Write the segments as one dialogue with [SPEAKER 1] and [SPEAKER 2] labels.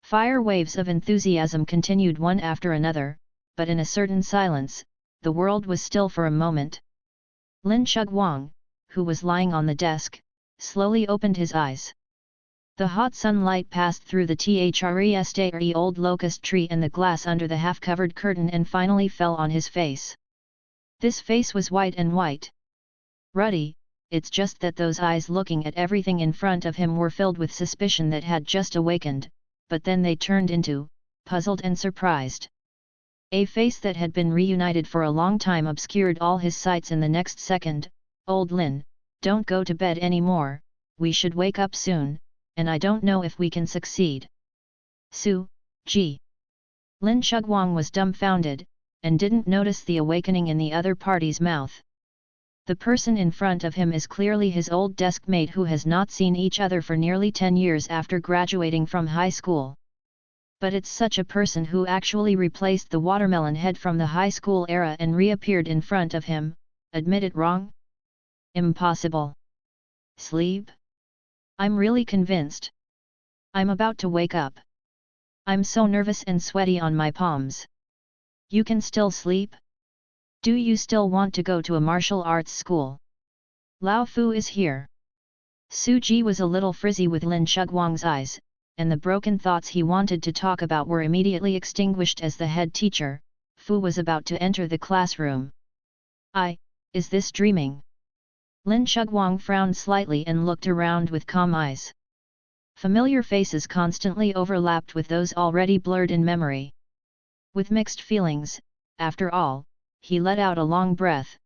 [SPEAKER 1] Fire waves of enthusiasm continued one after another, but in a certain silence, the world was still for a moment. Lin Chugwang, who was lying on the desk, slowly opened his eyes. The hot sunlight passed through the three old locust tree and the glass under the half-covered curtain and finally fell on his face. This face was white and white. Ruddy, it's just that those eyes looking at everything in front of him were filled with suspicion that had just awakened, but then they turned into, puzzled and surprised. A face that had been reunited for a long time obscured all his sights in the next second. Old Lin, don't go to bed anymore, we should wake up soon, and I don't know if we can succeed. Su, Ji. Lin Chugwang was dumbfounded, and didn't notice the awakening in the other party's mouth. The person in front of him is clearly his old desk mate who has not seen each other for nearly 10 years after graduating from high school. But it's such a person who actually replaced the watermelon head from the high school era and reappeared in front of him. Admit it wrong? Impossible. Sleep? I'm really convinced. I'm about to wake up. I'm so nervous and sweaty on my palms. You can still sleep? Do you still want to go to a martial arts school? Lao Fu is here. Su Ji was a little frizzy with Lin Chugwang's eyes, and the broken thoughts he wanted to talk about were immediately extinguished as the head teacher, Fu, was about to enter the classroom. Is this dreaming? Lin Chugwang frowned slightly and looked around with calm eyes. Familiar faces constantly overlapped with those already blurred in memory. With mixed feelings, after all, he let out a long breath.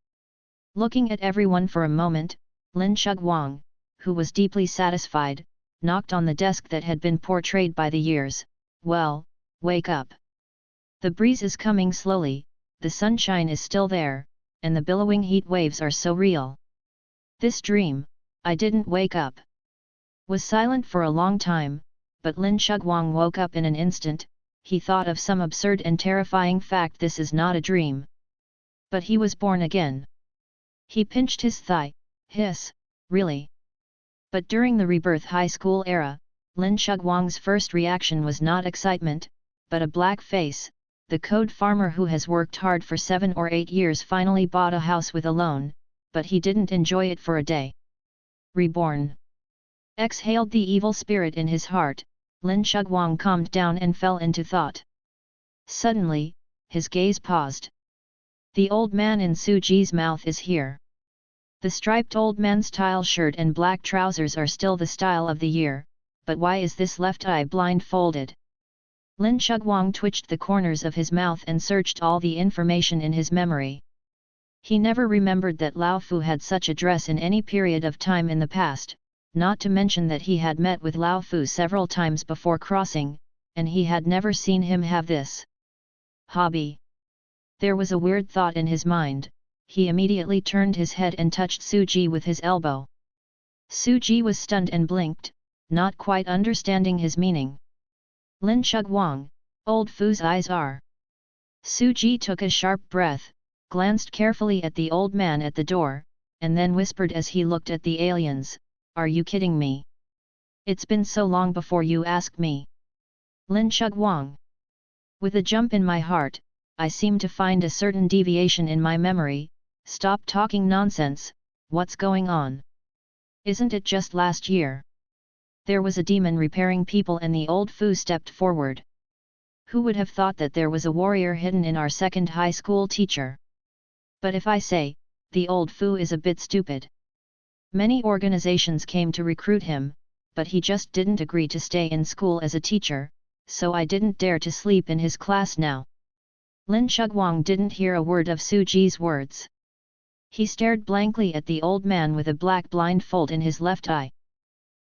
[SPEAKER 1] Looking at everyone for a moment, Lin Chugwang, who was deeply satisfied, knocked on the desk that had been portrayed by the years. Well, wake up. The breeze is coming slowly, the sunshine is still there, and the billowing heat waves are so real. This dream, I didn't wake up. Was silent for a long time, but Lin Chugwang woke up in an instant. He thought of some absurd and terrifying fact. This is not a dream. But he was born again. He pinched his thigh. Hiss, really? But during the rebirth high school era, Lin Chugwang's first reaction was not excitement, but a black face. The code farmer who has worked hard for 7 or 8 years finally bought a house with a loan, but he didn't enjoy it for a day. Reborn. Exhaled the evil spirit in his heart. Lin Chugwang calmed down and fell into thought. Suddenly, his gaze paused. The old man in Su Ji's mouth is here. The striped old man's style shirt and black trousers are still the style of the year, but why is this left eye blindfolded? Lin Chugwang twitched the corners of his mouth and searched all the information in his memory. He never remembered that Lao Fu had such a dress in any period of time in the past, not to mention that he had met with Lao Fu several times before crossing, and he had never seen him have this hobby. There was a weird thought in his mind. He immediately turned his head and touched Su Ji with his elbow. Su Ji was stunned and blinked, not quite understanding his meaning. Lin Chugwang, old Fu's eyes are. Su Ji took a sharp breath, glanced carefully at the old man at the door, and then whispered as he looked at the aliens, "Are you kidding me? It's been so long before you asked me." Lin Chugwang. With a jump in my heart, I seem to find a certain deviation in my memory. Stop talking nonsense, what's going on? Isn't it just last year? There was a demon repairing people and the old Fu stepped forward. Who would have thought that there was a warrior hidden in our second high school teacher? But if I say, the old Fu is a bit stupid. Many organizations came to recruit him, but he just didn't agree to stay in school as a teacher, so I didn't dare to sleep in his class now. Lin Chugwang didn't hear a word of Su Ji's words. He stared blankly at the old man with a black blindfold in his left eye.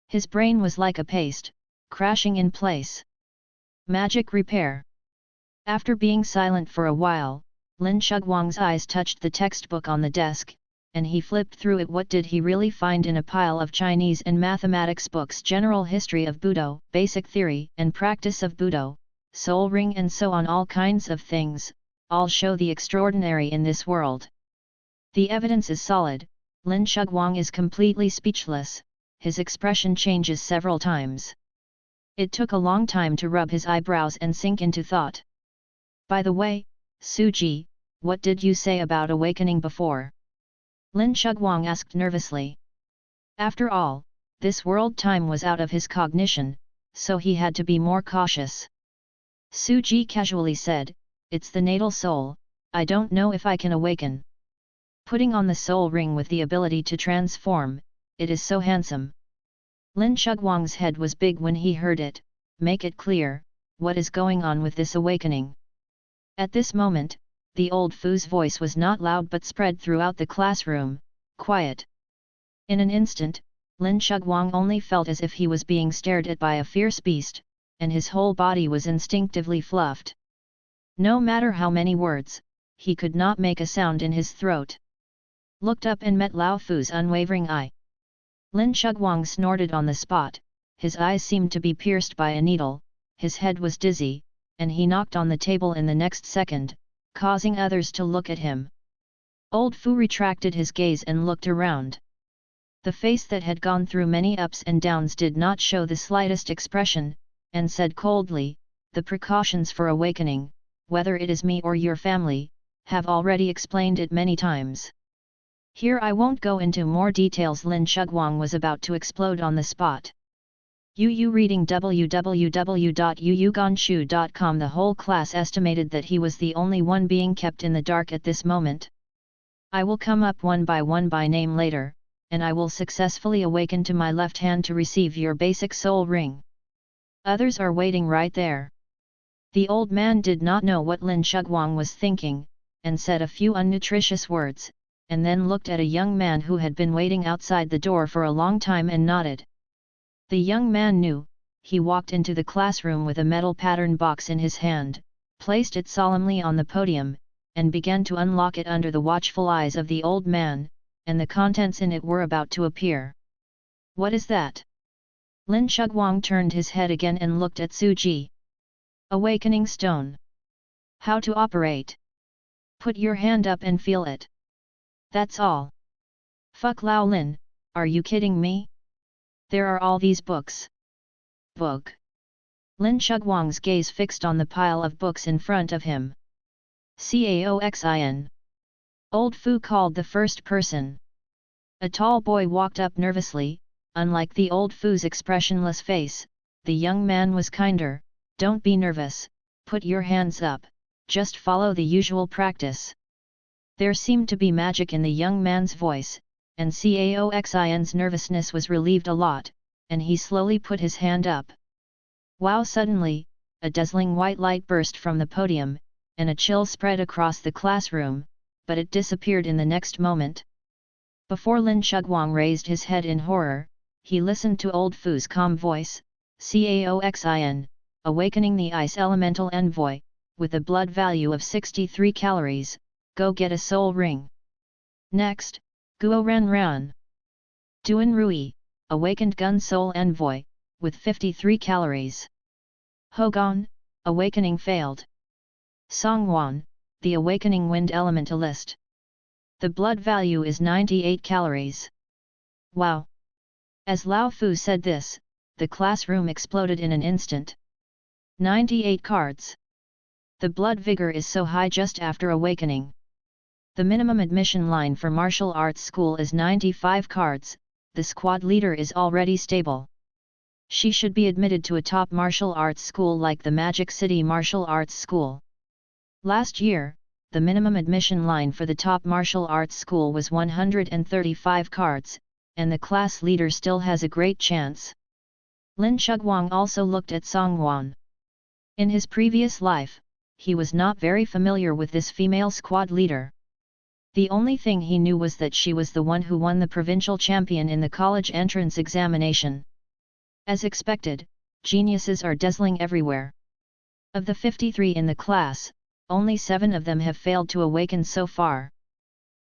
[SPEAKER 1] His brain was like a paste, crashing in place. Magic repair. After being silent for a while, Lin Chugwang's eyes touched the textbook on the desk, and he flipped through it. What did he really find in a pile of Chinese and mathematics books? General history of Budo, basic theory and practice of Budo, soul ring and so on. All kinds of things, all show the extraordinary in this world. The evidence is solid. Lin Chugwang is completely speechless, his expression changes several times. It took a long time to rub his eyebrows and sink into thought. By the way, Suji, what did you say about awakening before? Lin Chugwang asked nervously. After all, this world time was out of his cognition, so he had to be more cautious. Suji casually said, "It's the natal soul, I don't know if I can awaken. Putting on the soul ring with the ability to transform, it is so handsome." Lin Chugwang's head was big when he heard it. Make it clear, what is going on with this awakening? At this moment, the old Fu's voice was not loud but spread throughout the classroom, quiet. In an instant, Lin Chugwang only felt as if he was being stared at by a fierce beast, and his whole body was instinctively fluffed. No matter how many words, he could not make a sound in his throat. Looked up and met Lao Fu's unwavering eye. Lin Chugwang snorted on the spot, his eyes seemed to be pierced by a needle, his head was dizzy, and he knocked on the table in the next second, causing others to look at him. Old Fu retracted his gaze and looked around. The face that had gone through many ups and downs did not show the slightest expression, and said coldly, "The precautions for awakening, whether it is me or your family, have already explained it many times. Here I won't go into more details." Lin Chugwang was about to explode on the spot. Yu reading www.yuyuganshu.com. The whole class estimated that he was the only one being kept in the dark at this moment. "I will come up one by name later, and I will successfully awaken to my left hand to receive your basic soul ring. Others are waiting right there." The old man did not know what Lin Chugwang was thinking, and said a few unnutritious words, and then looked at a young man who had been waiting outside the door for a long time and nodded. The young man knew. He walked into the classroom with a metal pattern box in his hand, placed it solemnly on the podium, and began to unlock it under the watchful eyes of the old man, and the contents in it were about to appear. "What is that?" Lin Chugwang turned his head again and looked at Suji. "Awakening stone. How to operate? Put your hand up and feel it. That's all." "Fuck Lao Lin, are you kidding me? There are all these books." "Book?" Lin Chugwang's gaze fixed on the pile of books in front of him. "Caoxin." Old Fu called the first person. A tall boy walked up nervously. Unlike the old Fu's expressionless face, the young man was kinder. "Don't be nervous, put your hands up, just follow the usual practice." There seemed to be magic in the young man's voice, and Caoxin's nervousness was relieved a lot, and he slowly put his hand up. Wow! Suddenly, a dazzling white light burst from the podium, and a chill spread across the classroom, but it disappeared in the next moment. Before Lin Chugwang raised his head in horror, he listened to old Fu's calm voice. "Caoxin, awakening the ice elemental envoy, with a blood value of 63 calories, go get a soul ring. Next, Guo Ran Ran. Duan Rui, awakened gun soul envoy, with 53 calories. Hogon, awakening failed. Songwan, the awakening wind elementalist. The blood value is 98 calories. Wow!" As Lao Fu said this, the classroom exploded in an instant. 98 cards. The blood vigor is so high just after awakening. The minimum admission line for martial arts school is 95 cards, the squad leader is already stable. She should be admitted to a top martial arts school like the Magic City Martial Arts School. Last year, the minimum admission line for the top martial arts school was 135 cards, and the class leader still has a great chance. Lin Chugwang also looked at Songwan. In his previous life, he was not very familiar with this female squad leader. The only thing he knew was that she was the one who won the provincial champion in the college entrance examination. As expected, geniuses are dazzling everywhere. Of the 53 in the class, only 7 of them have failed to awaken so far.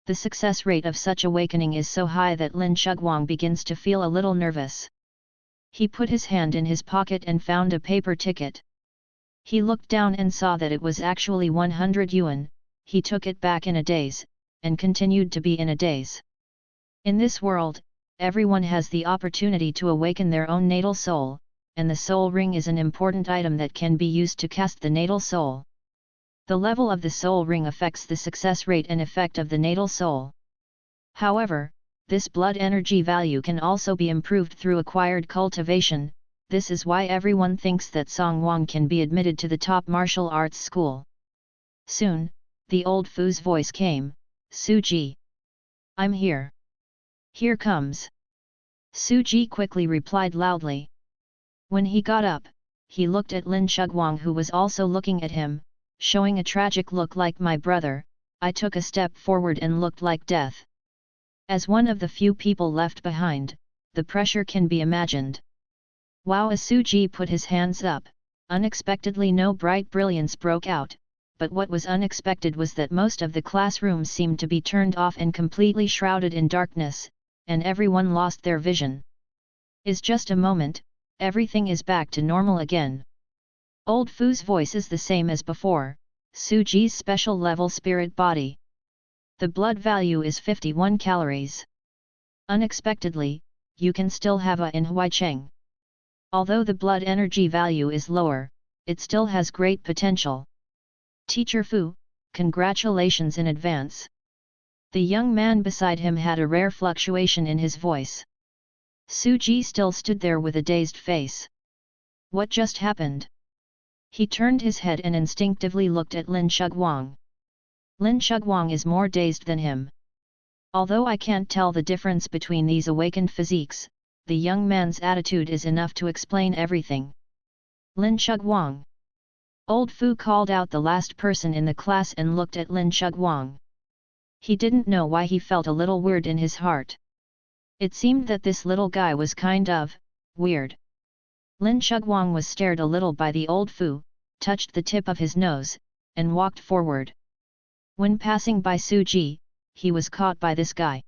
[SPEAKER 1] The success rate of such awakening is so high that Lin Chugwang begins to feel a little nervous. He put his hand in his pocket and found a paper ticket. He looked down and saw that it was actually 100 yuan. He took it back in a daze, and continued to be in a daze. In this world, everyone has the opportunity to awaken their own natal soul, and the soul ring is an important item that can be used to cast the natal soul. The level of the soul ring affects the success rate and effect of the natal soul. However, this blood energy value can also be improved through acquired cultivation. This is why everyone thinks that Song Wang can be admitted to the top martial arts school. Soon, the old Fu's voice came, "Su Ji. I'm here." "Here comes." Su Ji quickly replied loudly. When he got up, he looked at Lin Shugwang, who was also looking at him, showing a tragic look like, "My brother." I took a step forward and looked like death. As one of the few people left behind, the pressure can be imagined. Wow! As Su Ji put his hands up, unexpectedly no bright brilliance broke out, but what was unexpected was that most of the classrooms seemed to be turned off and completely shrouded in darkness, and everyone lost their vision. "Is just a moment, everything is back to normal again." Old Fu's voice is the same as before, "Su Ji's special level spirit body. The blood value is 51 calories. Unexpectedly, you can still have a in Huaicheng. Although the blood energy value is lower, it still has great potential. Teacher Fu, congratulations in advance." The young man beside him had a rare fluctuation in his voice. Su Ji still stood there with a dazed face. What just happened? He turned his head and instinctively looked at Lin Shugwang. Lin Shugwang is more dazed than him. Although I can't tell the difference between these awakened physiques, the young man's attitude is enough to explain everything. "Lin Shugwang." Old Fu called out the last person in the class and looked at Lin Shugwang. He didn't know why he felt a little weird in his heart. It seemed that this little guy was kind of weird. Lin Shugwang was stared a little by the old Fu, touched the tip of his nose, and walked forward. When passing by Su Ji, he was caught by this guy.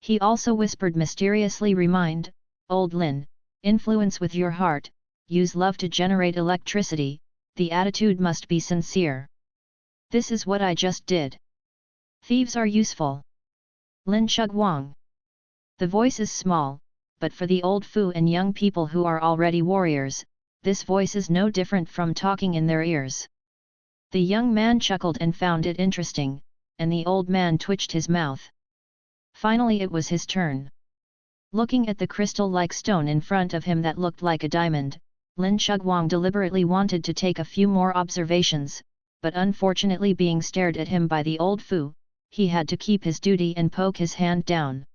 [SPEAKER 1] He also whispered mysteriously, "Remind, old Lin, influence with your heart, use love to generate electricity, the attitude must be sincere." This is what I just did. Thieves are useful. Lin Shugwang. The voice is small, but for the old Fu and young people who are already warriors, this voice is no different from talking in their ears. The young man chuckled and found it interesting, and the old man twitched his mouth. Finally it was his turn. Looking at the crystal-like stone in front of him that looked like a diamond, Lin Shugwang deliberately wanted to take a few more observations, but unfortunately being stared at him by the old Fu, he had to keep his duty and poke his hand down.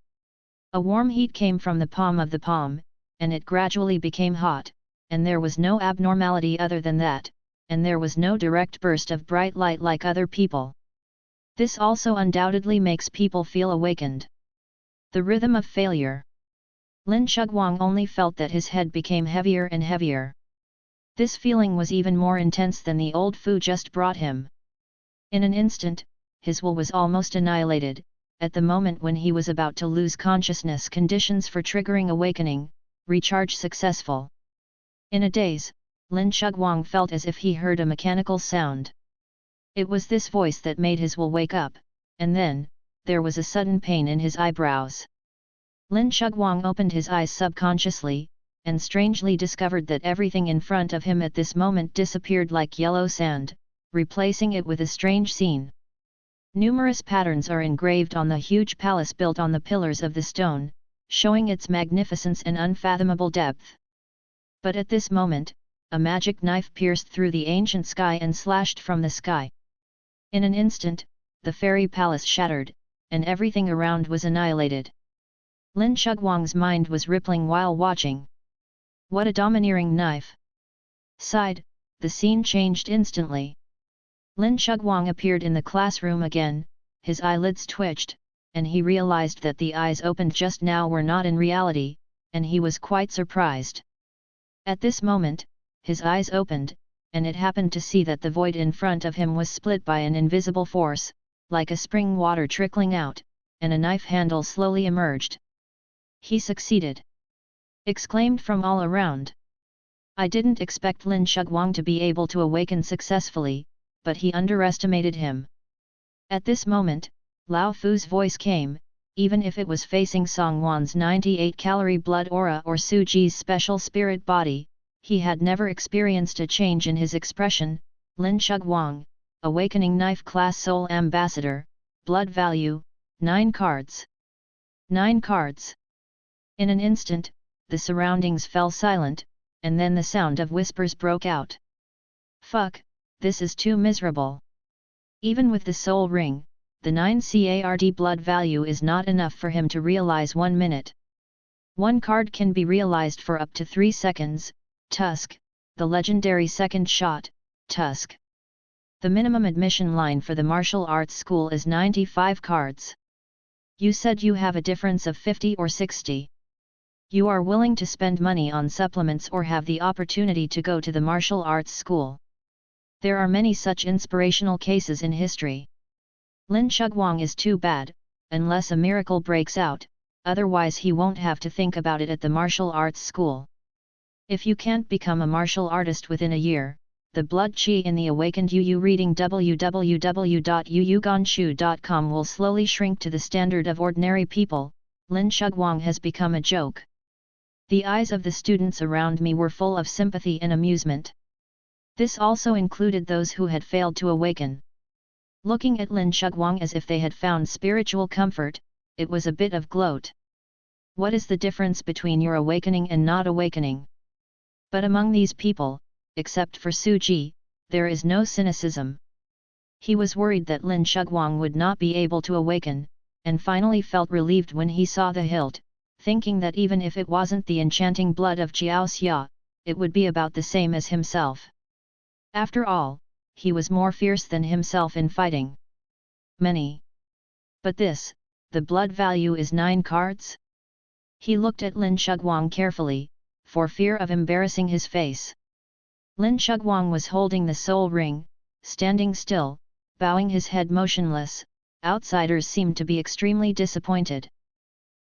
[SPEAKER 1] A warm heat came from the palm of the palm, and it gradually became hot, and there was no abnormality other than that, and there was no direct burst of bright light like other people. This also undoubtedly makes people feel awakened. The rhythm of failure. Lin Shugwang only felt that his head became heavier and heavier. This feeling was even more intense than the old Fu just brought him. In an instant, his will was almost annihilated. At the moment when he was about to lose consciousness, conditions for triggering awakening, recharge successful. In a daze, Lin Shugwang felt as if he heard a mechanical sound. It was this voice that made his will wake up, and then, there was a sudden pain in his eyebrows. Lin Shugwang opened his eyes subconsciously, and strangely discovered that everything in front of him at this moment disappeared like yellow sand, replacing it with a strange scene. Numerous patterns are engraved on the huge palace built on the pillars of the stone, showing its magnificence and unfathomable depth. But at this moment, a magic knife pierced through the ancient sky and slashed from the sky. In an instant, the fairy palace shattered, and everything around was annihilated. Lin Shugwang's mind was rippling while watching. What a domineering knife! Sighed, the scene changed instantly. Lin Shugwang appeared in the classroom again, his eyelids twitched, and he realized that the eyes opened just now were not in reality, and he was quite surprised. At this moment, his eyes opened, and it happened to see that the void in front of him was split by an invisible force, like a spring water trickling out, and a knife handle slowly emerged. He succeeded! Exclaimed from all around. I didn't expect Lin Shugwang to be able to awaken successfully, but he underestimated him. At this moment, Lao Fu's voice came, even if it was facing Song Wan's 98-calorie blood aura or Su Ji's special spirit body, He had never experienced a change in his expression. Lin Shugwang, Awakening Knife Class Soul Ambassador, Blood Value, 9 cards. 9 cards. In an instant, the surroundings fell silent, and then the sound of whispers broke out. Fuck, this is too miserable. Even with the soul ring, the 9 card blood value is not enough for him to realize 1 minute. 1 card can be realized for up to 3 seconds, Tusk, the legendary second shot, Tusk. The minimum admission line for the martial arts school is 95 cards. You said you have a difference of 50 or 60. You are willing to spend money on supplements or have the opportunity to go to the martial arts school. There are many such inspirational cases in history. Lin Shugwang is too bad, unless a miracle breaks out, otherwise he won't have to think about it at the martial arts school. If you can't become a martial artist within a year, the blood chi in the awakened Yu reading www.yuyuganshu.com will slowly shrink to the standard of ordinary people. Lin Shugwang has become a joke. The eyes of the students around me were full of sympathy and amusement. This also included those who had failed to awaken. Looking at Lin Shugwang as if they had found spiritual comfort, it was a bit of gloat. What is the difference between your awakening and not awakening? But among these people, except for Suji, there is no cynicism. He was worried that Lin Shugwang would not be able to awaken, and finally felt relieved when he saw the hilt, thinking that even if it wasn't the enchanting blood of Jiao Xia, it would be about the same as himself. After all, he was more fierce than himself in fighting. Many. But this, the blood value is 9 cards? He looked at Lin Shugwang carefully, for fear of embarrassing his face. Lin Shugwang was holding the soul ring, standing still, bowing his head motionless. Outsiders seemed to be extremely disappointed.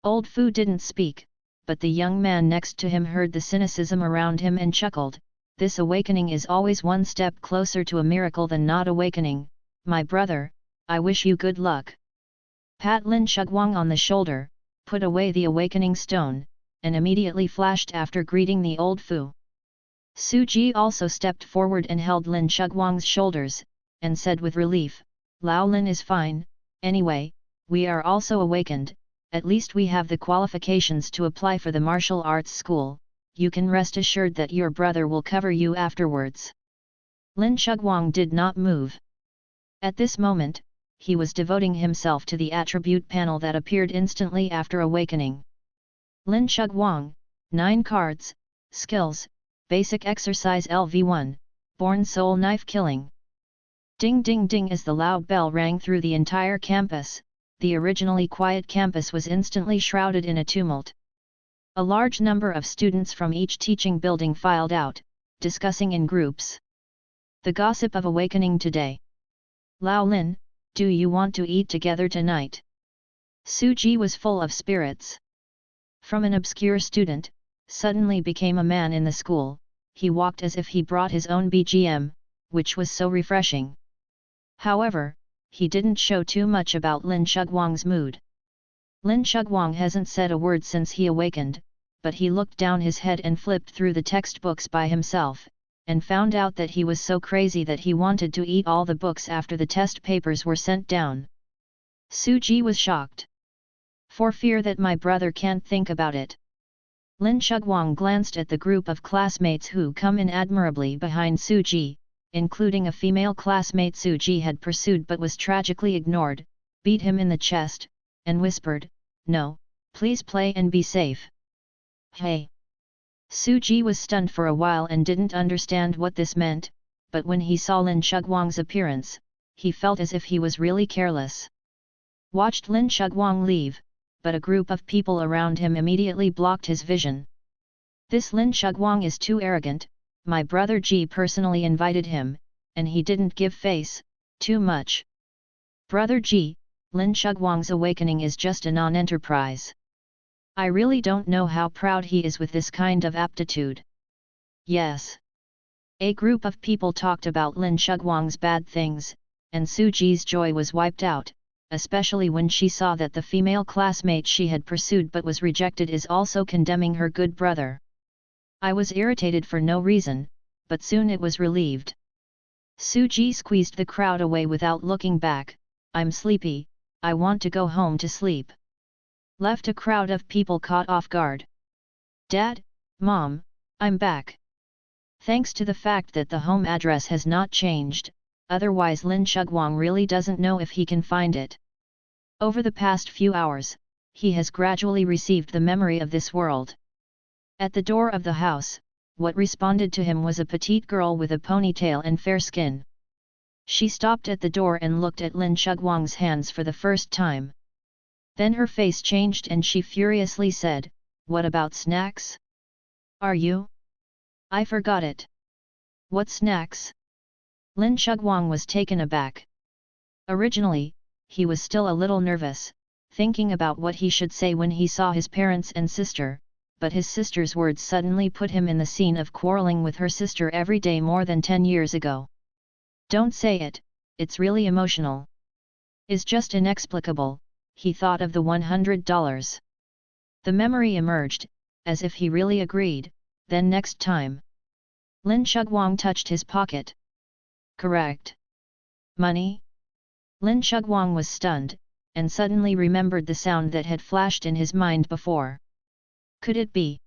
[SPEAKER 1] Old Fu didn't speak, but the young man next to him heard the cynicism around him and chuckled. This awakening is always one step closer to a miracle than not awakening. My brother, I wish you good luck. Pat Lin Shugwang on the shoulder, put away the awakening stone, and immediately flashed after greeting the old Fu. Suji also stepped forward and held Lin Shugwang's shoulders, and said with relief, Lao Lin is fine, anyway, we are also awakened, at least we have the qualifications to apply for the martial arts school. You can rest assured that your brother will cover you afterwards. Lin Shugwang did not move. At this moment, he was devoting himself to the attribute panel that appeared instantly after awakening. Lin Shugwang, 9 cards, skills, basic exercise LV1, born soul knife killing. Ding ding ding as the loud bell rang through the entire campus, the originally quiet campus was instantly shrouded in a tumult. A large number of students from each teaching building filed out, discussing in groups. The gossip of awakening today. Lao Lin, do you want to eat together tonight? Suji was full of spirits. From an obscure student, suddenly became a man in the school. He walked as if he brought his own BGM, which was so refreshing. However, he didn't show too much about Lin Shugwang's mood. Lin Shugwang hasn't said a word since he awakened, but he looked down his head and flipped through the textbooks by himself, and found out that he was so crazy that he wanted to eat all the books after the test papers were sent down. Suji was shocked. For fear that my brother can't think about it. Lin Shugwang glanced at the group of classmates who come in admirably behind Suji, including a female classmate Suji had pursued but was tragically ignored, beat him in the chest, and whispered, No, please play and be safe. Hey! Suji was stunned for a while and didn't understand what this meant, but when he saw Lin Shugwang's appearance, he felt as if he was really careless. Watched Lin Shugwang leave, but a group of people around him immediately blocked his vision. This Lin Shugwang is too arrogant, my brother Ji personally invited him, and he didn't give face, too much. Brother Ji, Lin Shugwang's awakening is just a non-enterprise. I really don't know how proud he is with this kind of aptitude. Yes. A group of people talked about Lin Shugwang's bad things, and Suji's joy was wiped out, especially when she saw that the female classmate she had pursued but was rejected is also condemning her good brother. I was irritated for no reason, but soon it was relieved. Suji squeezed the crowd away without looking back. I'm sleepy, I want to go home to sleep. Left a crowd of people caught off guard. Dad, Mom, I'm back. Thanks to the fact that the home address has not changed, otherwise Lin Shugwang really doesn't know if he can find it. Over the past few hours, he has gradually received the memory of this world. At the door of the house, what responded to him was a petite girl with a ponytail and fair skin. She stopped at the door and looked at Lin Shugwang's hands for the first time. Then her face changed and she furiously said, "What about snacks? Are you? I forgot it." "What snacks?" Lin Shugwang was taken aback. Originally, he was still a little nervous, thinking about what he should say when he saw his parents and sister, but his sister's words suddenly put him in the scene of quarreling with her sister every day more than 10 years ago. Don't say it, it's really emotional. Is just inexplicable, he thought of the $100. The memory emerged, as if he really agreed, then next time. Lin Shugwang touched his pocket. Correct. Money? Lin Shugwang was stunned, and suddenly remembered the sound that had flashed in his mind before. Could it be?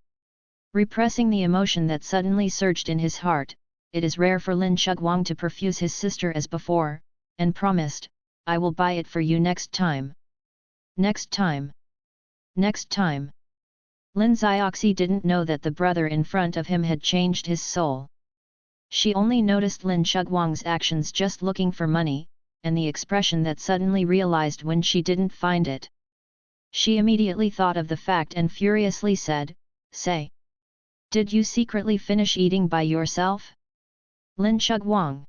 [SPEAKER 1] Repressing the emotion that suddenly surged in his heart, it is rare for Lin Shugwang to perfuse his sister as before, and promised, "I will buy it for you next time." Next time. Next time. Lin Zioxi didn't know that the brother in front of him had changed his soul. She only noticed Lin Shugwang's actions just looking for money, and the expression that suddenly realized when she didn't find it. She immediately thought of the fact and furiously said, "Say! Did you secretly finish eating by yourself? Lin Shugwang!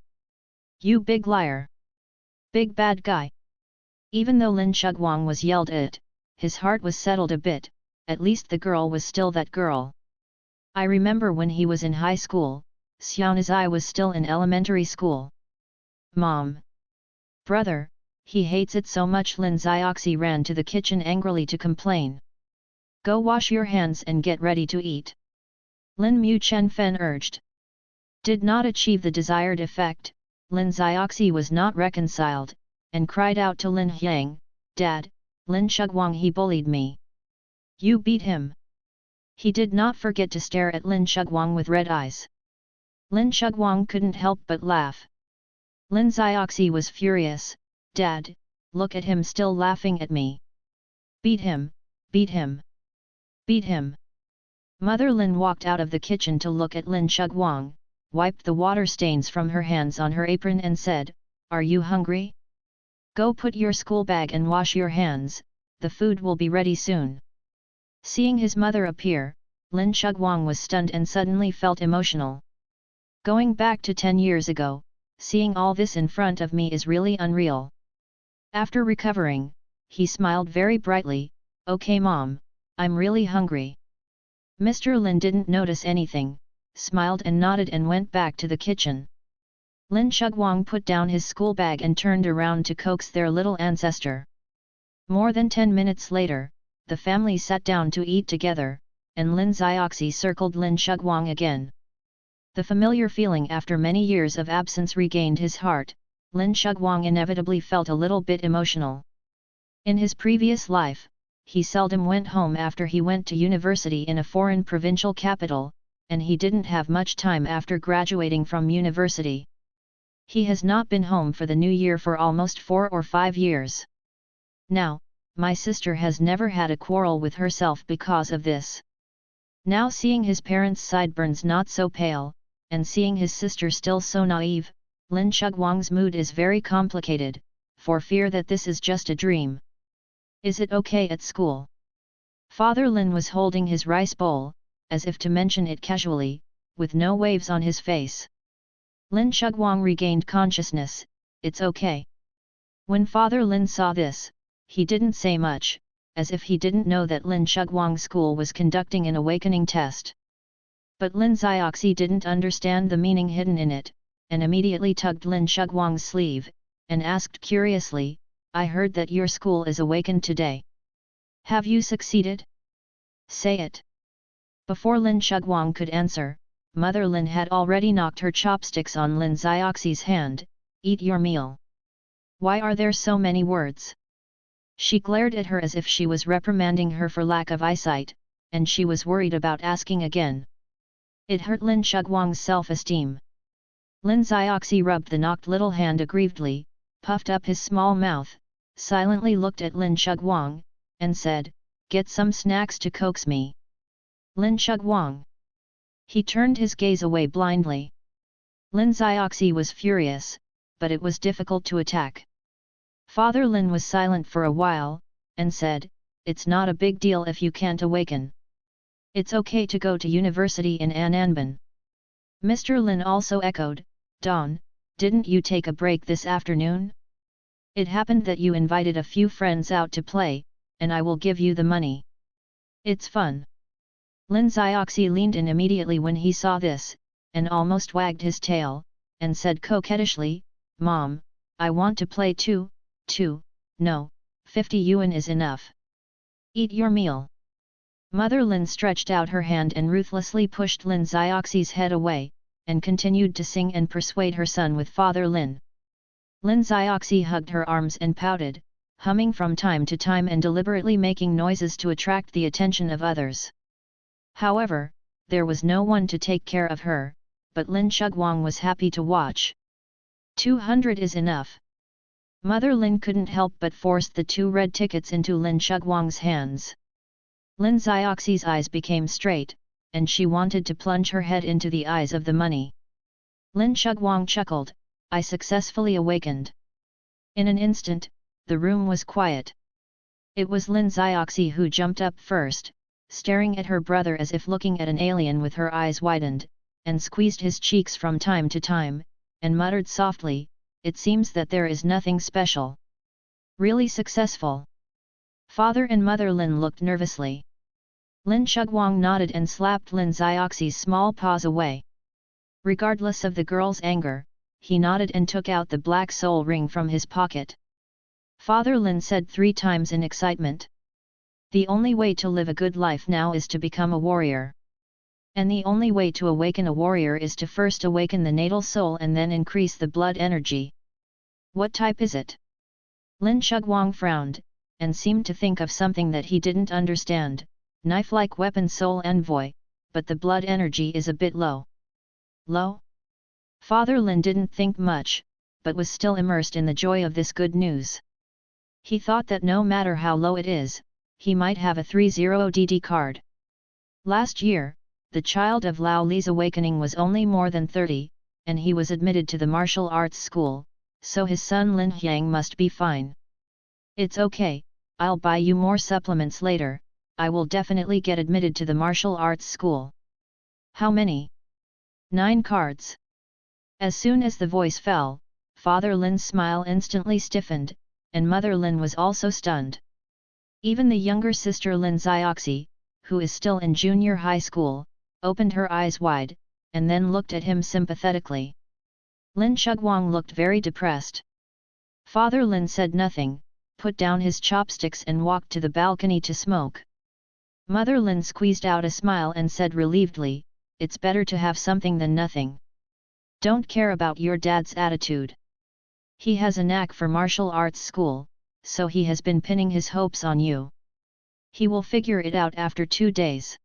[SPEAKER 1] You big liar! Big bad guy!" Even though Lin Shugwang was yelled at, his heart was settled a bit, at least the girl was still that girl. I remember when he was in high school, soon as I was still in elementary school. Mom! Brother, he hates it so much. Lin Zioxi ran to the kitchen angrily to complain. Go wash your hands and get ready to eat. Lin Mu Chen Fen urged. Did not achieve the desired effect, Lin Zioxi was not reconciled, and cried out to Lin Hyang, "Dad, Lin Shugwang he bullied me." You beat him. He did not forget to stare at Lin Shugwang with red eyes. Lin Shugwang couldn't help but laugh. Lin Zioxi was furious. Dad, look at him still laughing at me. Beat him, beat him. Beat him. Mother Lin walked out of the kitchen to look at Lin Shugwang, wiped the water stains from her hands on her apron and said, "Are you hungry? Go put your school bag and wash your hands, the food will be ready soon." Seeing his mother appear, Lin Shugwang was stunned and suddenly felt emotional. Going back to 10 years ago, seeing all this in front of me is really unreal. After recovering, he smiled very brightly, "Okay Mom, I'm really hungry." Mr. Lin didn't notice anything, smiled and nodded and went back to the kitchen. Lin Shugwang put down his school bag and turned around to coax their little ancestor. More than 10 minutes later, the family sat down to eat together, and Lin Zioxi circled Lin Shugwang again. The familiar feeling after many years of absence regained his heart. Lin Shugwang inevitably felt a little bit emotional. In his previous life, he seldom went home after he went to university in a foreign provincial capital, and he didn't have much time after graduating from university. He has not been home for the new year for almost 4 or 5 years. Now, my sister has never had a quarrel with herself because of this. Now seeing his parents' sideburns not so pale, and seeing his sister still so naive, Lin Shugwang's mood is very complicated, for fear that this is just a dream. Is it okay at school? Father Lin was holding his rice bowl, as if to mention it casually, with no waves on his face. Lin Shugwang regained consciousness, "It's okay." When Father Lin saw this, he didn't say much, as if he didn't know that Lin Shugwang's school was conducting an awakening test. But Lin Zioxi didn't understand the meaning hidden in it, and immediately tugged Lin Shugwang's sleeve, and asked curiously, "I heard that your school is awakened today. Have you succeeded? Say it." Before Lin Shuguang could answer, Mother Lin had already knocked her chopsticks on Lin Xiaoxi's hand. "Eat your meal. Why are there so many words?" She glared at her as if she was reprimanding her for lack of eyesight, and she was worried about asking again. It hurt Lin Shuguang's self-esteem. Lin Xiaoxi rubbed the knocked little hand aggrievedly, puffed up his small mouth, silently looked at Lin Shuguang, and said, "Get some snacks to coax me." Lin Shuguang. He turned his gaze away blindly. Lin Xiaoxi was furious, but it was difficult to attack. Father Lin was silent for a while, and said, "It's not a big deal if you can't awaken. It's okay to go to university in Ananban." Mr. Lin also echoed, "Don, didn't you take a break this afternoon? It happened that you invited a few friends out to play, and I will give you the money. It's fun." Lin Xiaoxi leaned in immediately when he saw this, and almost wagged his tail, and said coquettishly, "Mom, I want to play too. No, 50 yuan is enough. Eat your meal." Mother Lin stretched out her hand and ruthlessly pushed Lin Xiaoxi's head away, and continued to sing and persuade her son with Father Lin. Lin Xiaoxi hugged her arms and pouted, humming from time to time and deliberately making noises to attract the attention of others. However, there was no one to take care of her, but Lin Shuguang was happy to watch. 200 is enough. Mother Lin couldn't help but forced the 2 red tickets into Lin Shuguang's hands. Lin Xiaoxi's eyes became straight, and she wanted to plunge her head into the eyes of the money. Lin Shuguang chuckled, "I successfully awakened." In an instant, the room was quiet. It was Lin Xiaoxi who jumped up first, staring at her brother as if looking at an alien with her eyes widened, and squeezed his cheeks from time to time, and muttered softly, "It seems that there is nothing special. Really successful." Father and Mother Lin looked nervously. Lin Shuguang nodded and slapped Lin Xiaoxi's small paws away. Regardless of the girl's anger, he nodded and took out the black soul ring from his pocket. Father Lin said 3 times in excitement. "The only way to live a good life now is to become a warrior. And the only way to awaken a warrior is to first awaken the natal soul and then increase the blood energy." "What type is it?" Lin Shuguang frowned, and seemed to think of something that he didn't understand. "Knife-like weapon soul envoy, but the blood energy is a bit low." "Low?" Father Lin didn't think much, but was still immersed in the joy of this good news. He thought that no matter how low it is, he might have a 30DD card. Last year, the child of Lao Li's awakening was only more than 30, and he was admitted to the martial arts school, so his son Lin Hyang must be fine. "It's okay, I'll buy you more supplements later. I will definitely get admitted to the martial arts school." "How many?" 9 cards. As soon as the voice fell, Father Lin's smile instantly stiffened, and Mother Lin was also stunned. Even the younger sister Lin Xiaoxi, who is still in junior high school, opened her eyes wide, and then looked at him sympathetically. Lin Shuguang looked very depressed. Father Lin said nothing, put down his chopsticks and walked to the balcony to smoke. Mother Lin squeezed out a smile and said relievedly, "It's better to have something than nothing. Don't care about your dad's attitude. He has a knack for martial arts school, so he has been pinning his hopes on you. He will figure it out after 2 days.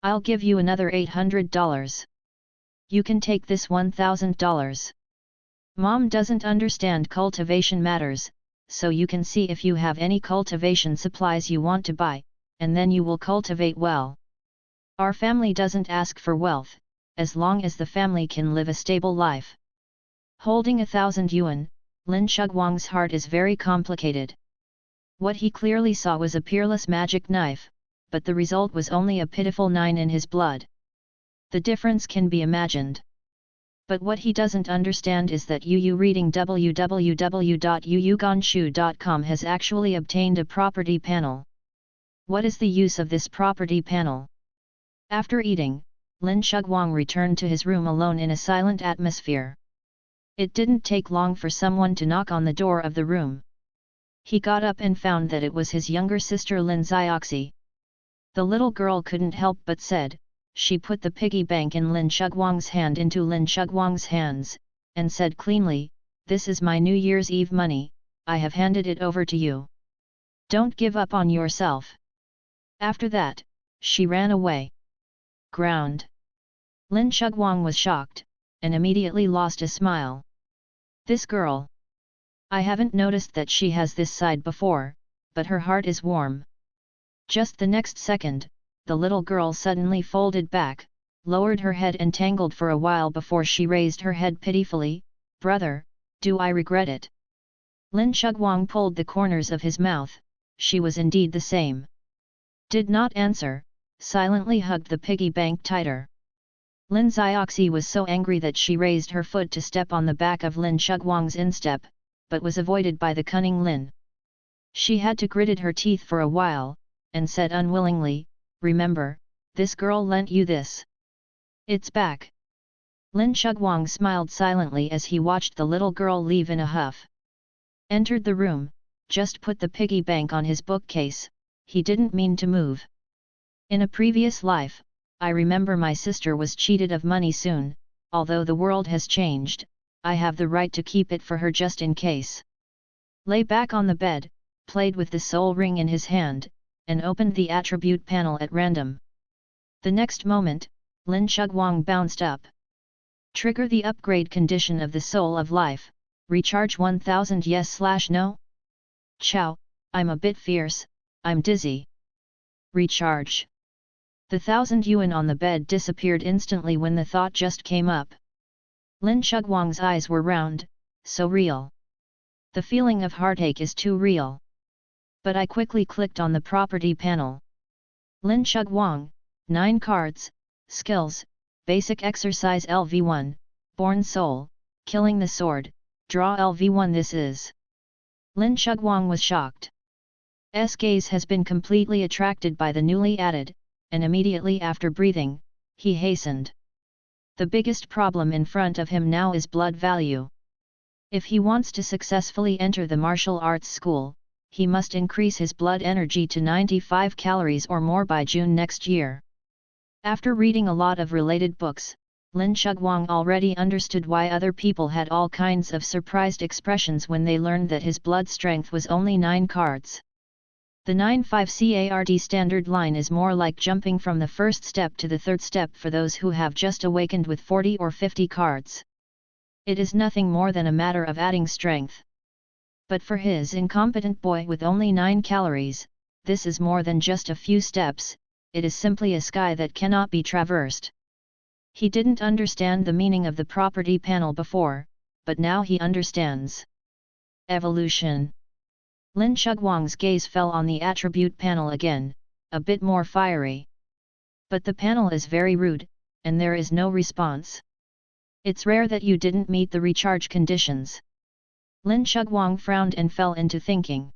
[SPEAKER 1] I'll give you another $800. You can take this $1,000. Mom doesn't understand cultivation matters, so you can see if you have any cultivation supplies you want to buy, and then you will cultivate well. Our family doesn't ask for wealth, as long as the family can live a stable life." Holding 1,000 yuan, Lin Shuguang's heart is very complicated. What he clearly saw was a peerless magic knife, but the result was only a pitiful 9 in his blood. The difference can be imagined. But what he doesn't understand is that Yu reading www.yuyuganshu.com has actually obtained a property panel. What is the use of this property panel? After eating, Lin Shuguang returned to his room alone in a silent atmosphere. It didn't take long for someone to knock on the door of the room. He got up and found that it was his younger sister Lin Xiaoxi. The little girl couldn't help but said. She put the piggy bank in Lin Shugwang's hand into Lin Shugwang's hands, and said cleanly, "This is my New Year's Eve money, I have handed it over to you. Don't give up on yourself." After that, she ran away. Ground. Lin Shugwang was shocked, and immediately lost a smile. This girl. I haven't noticed that she has this side before, but her heart is warm. Just the next second, the little girl suddenly folded back, lowered her head and tangled for a while before she raised her head pitifully. "Brother, do I regret it?" Lin Shugwang pulled the corners of his mouth. She was indeed the same. Did not answer, silently hugged the piggy bank tighter. Lin Zioxi was so angry that she raised her foot to step on the back of Lin Shugwang's instep, but was avoided by the cunning Lin. She had to gritted her teeth for a while, and said unwillingly, "Remember, this girl lent you this. It's back." Lin Shugwang smiled silently as he watched the little girl leave in a huff. Entered the room, just put the piggy bank on his bookcase. He didn't mean to move. "In a previous life, I remember my sister was cheated of money soon, although the world has changed, I have the right to keep it for her just in case." Lay back on the bed, played with the soul ring in his hand, and opened the attribute panel at random. The next moment, Lin Shugwang bounced up. Trigger the upgrade condition of the soul of life, recharge 1000 yes/no? Chow, I'm a bit fierce, I'm dizzy. Recharge. The 1000 yuan on the bed disappeared instantly when the thought just came up. Lin Shugwang's eyes were round, so real. The feeling of heartache is too real. But I quickly clicked on the property panel. Lin Shugwang, 9 cards, skills, basic exercise LV1, born soul, killing the sword, draw LV1. This is. Lin Shugwang was shocked. S gaze has been completely attracted by the newly added, and immediately after breathing, he hastened. The biggest problem in front of him now is blood value. If he wants to successfully enter the martial arts school, he must increase his blood energy to 95 calories or more by June next year. After reading a lot of related books, Lin Shugwang already understood why other people had all kinds of surprised expressions when they learned that his blood strength was only 9 cards. The 9-5 CARD standard line is more like jumping from the first step to the third step for those who have just awakened with 40 or 50 cards. It is nothing more than a matter of adding strength. But for his incompetent boy with only 9 calories, this is more than just a few steps, it is simply a sky that cannot be traversed. He didn't understand the meaning of the property panel before, but now he understands. Evolution. Lin Shugwang's gaze fell on the attribute panel again, a bit more fiery. But the panel is very rude, and there is no response. It's rare that you didn't meet the recharge conditions. Lin Shugwang frowned and fell into thinking.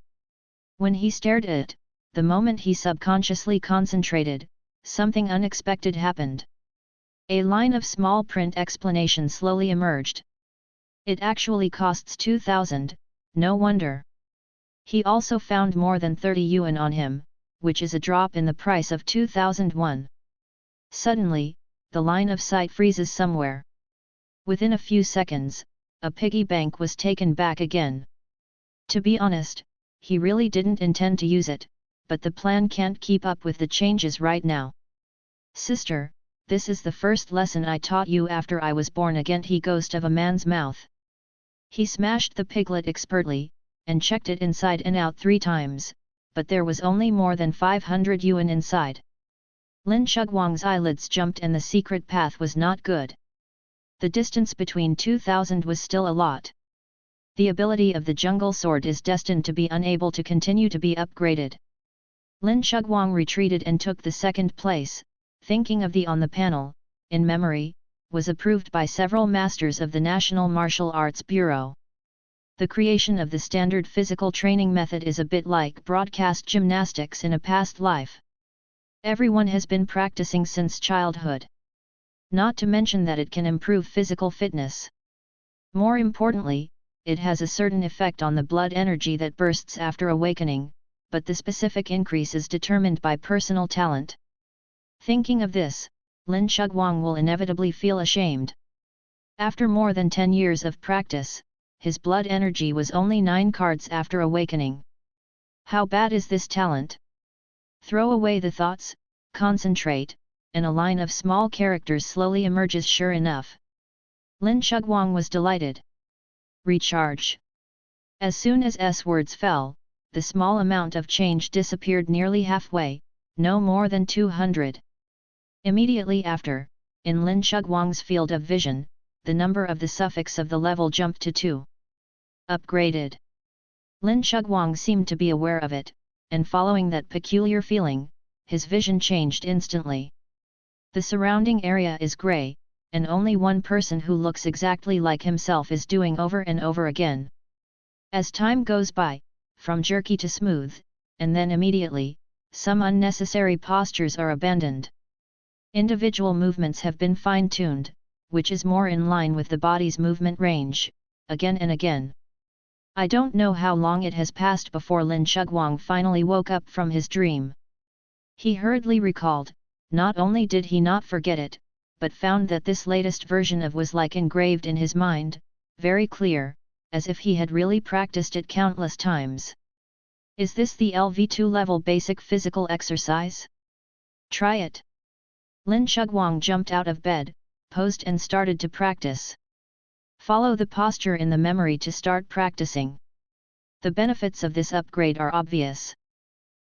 [SPEAKER 1] When he stared at it, the moment he subconsciously concentrated, something unexpected happened. A line of small print explanation slowly emerged. It actually costs 2000, no wonder. He also found more than 30 yuan on him, which is a drop in the price of 2001. Suddenly, the line of sight freezes somewhere. Within a few seconds, a piggy bank was taken back again. To be honest, he really didn't intend to use it, but the plan can't keep up with the changes right now. "Sister, this is the first lesson I taught you after I was born again," he ghost of a man's mouth. He smashed the piglet expertly, and checked it inside and out 3 times, but there was only more than 500 yuan inside. Lin Shugwang's eyelids jumped and the secret path was not good. The distance between 2000 was still a lot. The ability of the jungle sword is destined to be unable to continue to be upgraded. Lin Shugwang retreated and took the second place, thinking of the on the panel, in memory, was approved by several masters of the National Martial Arts Bureau. The creation of the standard physical training method is a bit like broadcast gymnastics in a past life. Everyone has been practicing since childhood. Not to mention that it can improve physical fitness. More importantly, it has a certain effect on the blood energy that bursts after awakening, but the specific increase is determined by personal talent. Thinking of this, Lin Shuguang will inevitably feel ashamed. After more than 10 years of practice, his blood energy was only 9 cards after awakening. How bad is this talent? Throw away the thoughts, concentrate, and a line of small characters slowly emerges sure enough. Lin Shuguang was delighted. Recharge. As soon as S words fell, the small amount of change disappeared nearly halfway, no more than 200. Immediately after, in Lin Shuguang's field of vision, the number of the suffix of the level jumped to 2. Upgraded. Lin Shuguang seemed to be aware of it, and following that peculiar feeling, his vision changed instantly. The surrounding area is grey, and only one person who looks exactly like himself is doing over and over again. As time goes by, from jerky to smooth, and then immediately, some unnecessary postures are abandoned. Individual movements have been fine-tuned, which is more in line with the body's movement range, again and again. I don't know how long it has passed before Lin Shuguang finally woke up from his dream. He hurriedly recalled, not only did he not forget it, but found that this latest version of was like engraved in his mind, very clear, as if he had really practiced it countless times. Is this the LV2 level basic physical exercise? Try it. Lin Shuguang jumped out of bed, posed and started to practice. Follow the posture in the memory to start practicing. The benefits of this upgrade are obvious.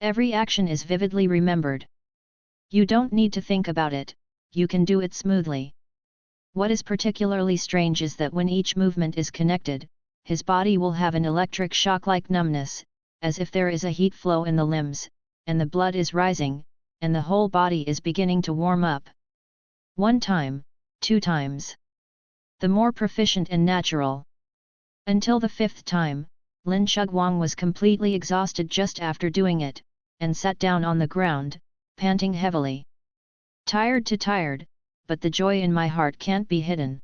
[SPEAKER 1] Every action is vividly remembered. You don't need to think about it, you can do it smoothly. What is particularly strange is that when each movement is connected, his body will have an electric shock-like numbness, as if there is a heat flow in the limbs, and the blood is rising, and the whole body is beginning to warm up. 1 time, 2 times. The more proficient and natural. Until the 5th time, Lin Shuguang was completely exhausted just after doing it, and sat down on the ground, panting heavily. Tired to tired, but the joy in my heart can't be hidden.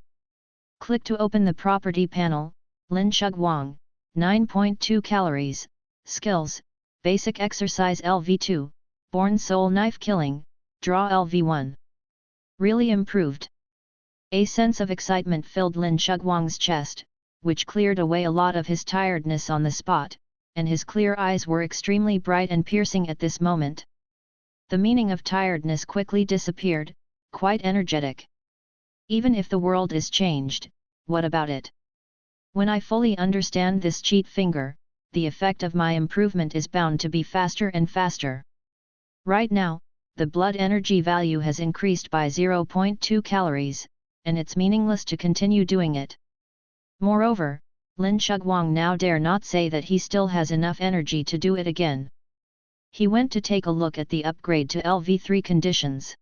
[SPEAKER 1] Click to open the property panel. Lin Shuguang, 9.2 calories, skills, basic exercise LV2, born soul knife killing, draw LV1. Really improved. A sense of excitement filled Lin Shuguang's chest, which cleared away a lot of his tiredness on the spot, and his clear eyes were extremely bright and piercing at this moment. The meaning of tiredness quickly disappeared, quite energetic. Even if the world is changed, what about it? When I fully understand this cheat finger, the effect of my improvement is bound to be faster and faster. Right now, the blood energy value has increased by 0.2 calories, and it's meaningless to continue doing it. Moreover, Lin Shuguang now dare not say that he still has enough energy to do it again. He went to take a look at the upgrade to LV3 conditions.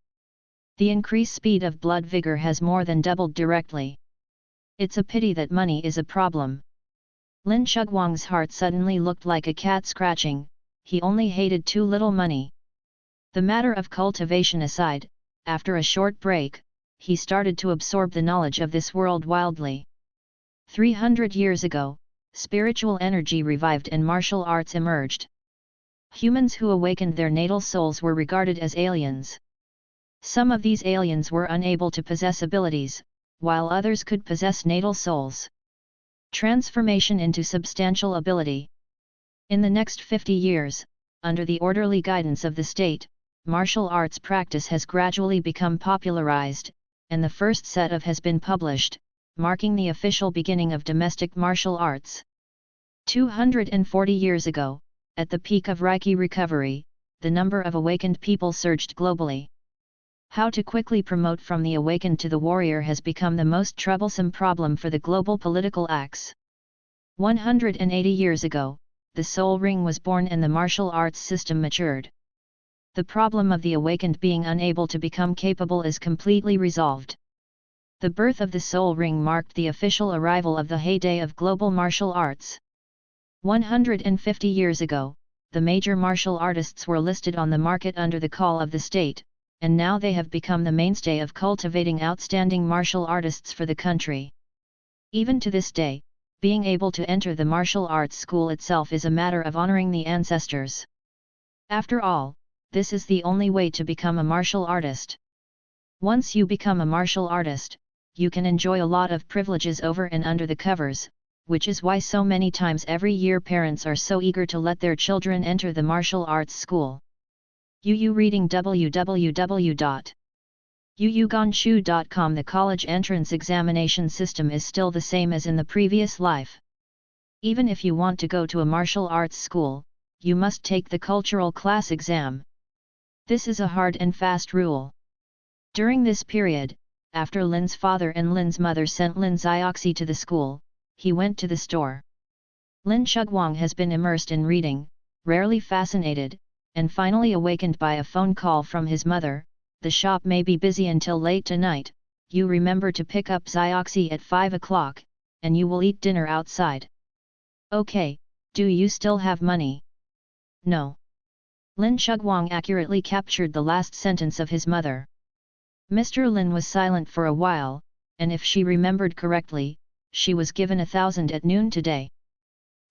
[SPEAKER 1] The increased speed of blood vigor has more than doubled directly. It's a pity that money is a problem. Lin Shuguang's heart suddenly looked like a cat scratching, he only hated too little money. The matter of cultivation aside, after a short break, he started to absorb the knowledge of this world wildly. 300 years ago, spiritual energy revived and martial arts emerged. Humans who awakened their natal souls were regarded as aliens. Some of these aliens were unable to possess abilities, while others could possess natal souls. Transformation into substantial ability. In the next 50 years, under the orderly guidance of the state, martial arts practice has gradually become popularized, and the first set of has been published, marking the official beginning of domestic martial arts. 240 years ago, at the peak of Reiki recovery, the number of awakened people surged globally. How to quickly promote from the awakened to the warrior has become the most troublesome problem for the global political axe. 180 years ago, the soul ring was born and the martial arts system matured. The problem of the awakened being unable to become capable is completely resolved. The birth of the soul ring marked the official arrival of the heyday of global martial arts. 150 years ago, the major martial artists were listed on the market under the call of the state, and now they have become the mainstay of cultivating outstanding martial artists for the country. Even to this day, being able to enter the martial arts school itself is a matter of honoring the ancestors. After all, this is the only way to become a martial artist. Once you become a martial artist, you can enjoy a lot of privileges over and under the covers, which is why so many times every year parents are so eager to let their children enter the martial arts school. UU reading www.uugonshu.com. The college entrance examination system is still the same as in the previous life. Even if you want to go to a martial arts school, you must take the cultural class exam. This is a hard and fast rule. During this period, after Lin's father and Lin's mother sent Lin Zioxi to the school, he went to the store. Lin Chugwang has been immersed in reading, rarely fascinated, and finally awakened by a phone call from his mother. The shop may be busy until late tonight, you remember to pick up Zioxi at 5 o'clock, and you will eat dinner outside. Okay, do you still have money? No. Lin Chugwang accurately captured the last sentence of his mother. Mr. Lin was silent for a while, and if she remembered correctly, she was given 1,000 at noon today.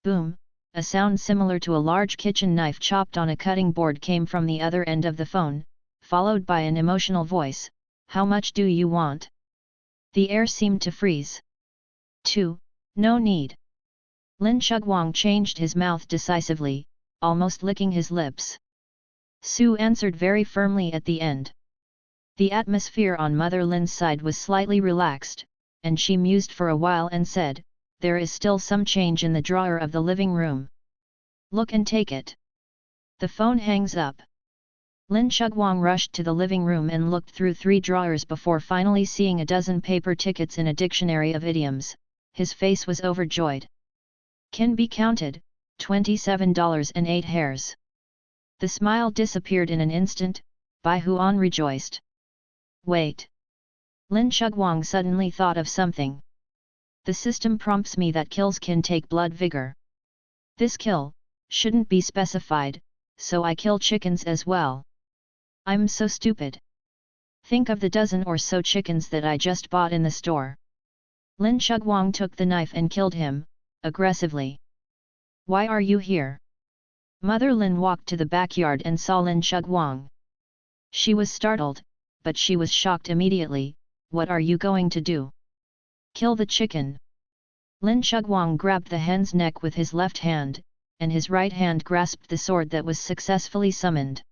[SPEAKER 1] Boom, a sound similar to a large kitchen knife chopped on a cutting board came from the other end of the phone, followed by an emotional voice, "How much do you want?" The air seemed to freeze. 2. No need. Lin Chugwang changed his mouth decisively, almost licking his lips. Sue answered very firmly at the end. The atmosphere on Mother Lin's side was slightly relaxed, and she mused for a while and said, "There is still some change in the drawer of the living room. Look and take it." The phone hangs up. Lin Chugwang rushed to the living room and looked through 3 drawers before finally seeing a dozen paper tickets in a dictionary of idioms. His face was overjoyed. Can be counted, $27.08. The smile disappeared in an instant. Bai Huan rejoiced. Wait. Lin Chugwang suddenly thought of something. The system prompts me that kills can take blood vigor. This kill shouldn't be specified, so I kill chickens as well. I'm so stupid. Think of the dozen or so chickens that I just bought in the store. Lin Chugwang took the knife and killed him, aggressively. Why are you here? Mother Lin walked to the backyard and saw Lin Chugwang. She was startled, but she was shocked immediately. What are you going to do? Kill the chicken. Lin Chugwang grabbed the hen's neck with his left hand, and his right hand grasped the sword that was successfully summoned.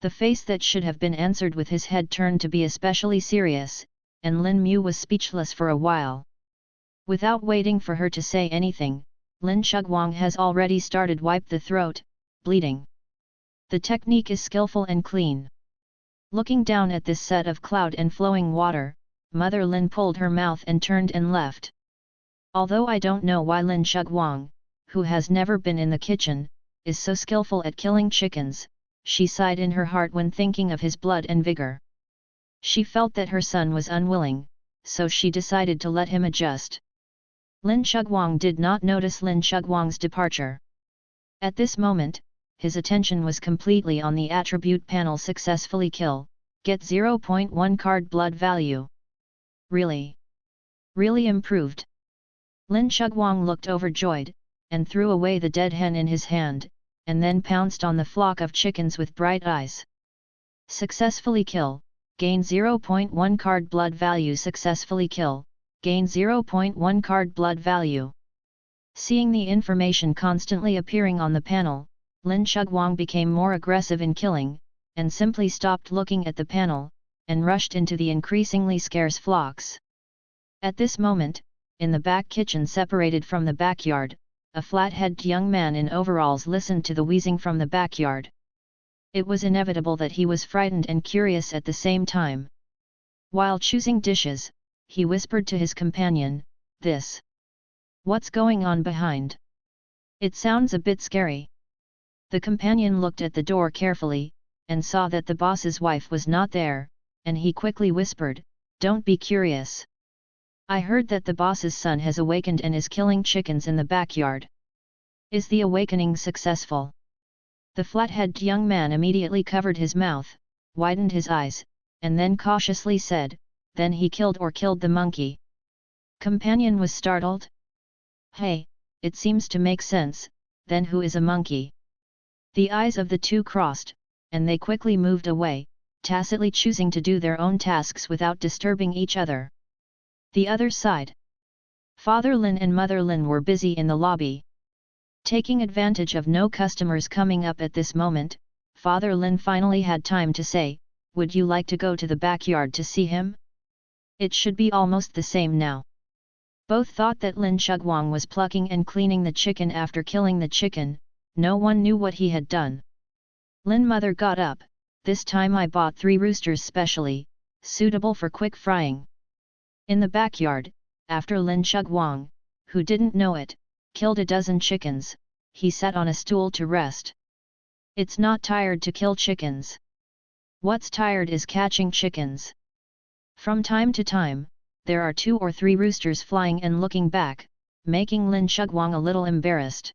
[SPEAKER 1] The face that should have been answered with his head turned to be especially serious, and Lin Mu was speechless for a while. Without waiting for her to say anything, Lin Chugwang has already started wipe the throat, bleeding. The technique is skillful and clean. Looking down at this set of cloud and flowing water, Mother Lin pulled her mouth and turned and left. Although I don't know why Lin Chugwang, who has never been in the kitchen, is so skillful at killing chickens, she sighed in her heart when thinking of his blood and vigor. She felt that her son was unwilling, so she decided to let him adjust. Lin Chugwang did not notice Lin Chugwang's departure. At this moment, his attention was completely on the attribute panel. Successfully kill, get 0.1 card blood value. Really? Really improved. Lin Chugwang looked overjoyed, and threw away the dead hen in his hand, and then pounced on the flock of chickens with bright eyes. Successfully kill, gain 0.1 card blood value. Successfully kill, gain 0.1 card blood value. Seeing the information constantly appearing on the panel, Lin Chugwang became more aggressive in killing, and simply stopped looking at the panel, and rushed into the increasingly scarce flocks. At this moment, in the back kitchen separated from the backyard, a flat-headed young man in overalls listened to the wheezing from the backyard. It was inevitable that he was frightened and curious at the same time. While choosing dishes, he whispered to his companion, "This. What's going on behind? It sounds a bit scary." The companion looked at the door carefully, and saw that the boss's wife was not there, and he quickly whispered, "Don't be curious. I heard that the boss's son has awakened and is killing chickens in the backyard. Is the awakening successful?" The flat-headed young man immediately covered his mouth, widened his eyes, and then cautiously said, "Then he killed the monkey." Companion was startled. "Hey, it seems to make sense, then who is a monkey?" The eyes of the two crossed, and they quickly moved away, tacitly choosing to do their own tasks without disturbing each other. The other side. Father Lin and Mother Lin were busy in the lobby. Taking advantage of no customers coming up at this moment, Father Lin finally had time to say, "Would you like to go to the backyard to see him? It should be almost the same now." Both thought that Lin Shugwang was plucking and cleaning the chicken after killing the chicken. No one knew what he had done. Lin Mother got up. "This time I bought 3 roosters specially, suitable for quick frying." In the backyard, after Lin Shugwang, who didn't know it, killed a dozen chickens, he sat on a stool to rest. It's not tired to kill chickens. What's tired is catching chickens. From time to time, there are 2 or 3 roosters flying and looking back, making Lin Shugwang a little embarrassed.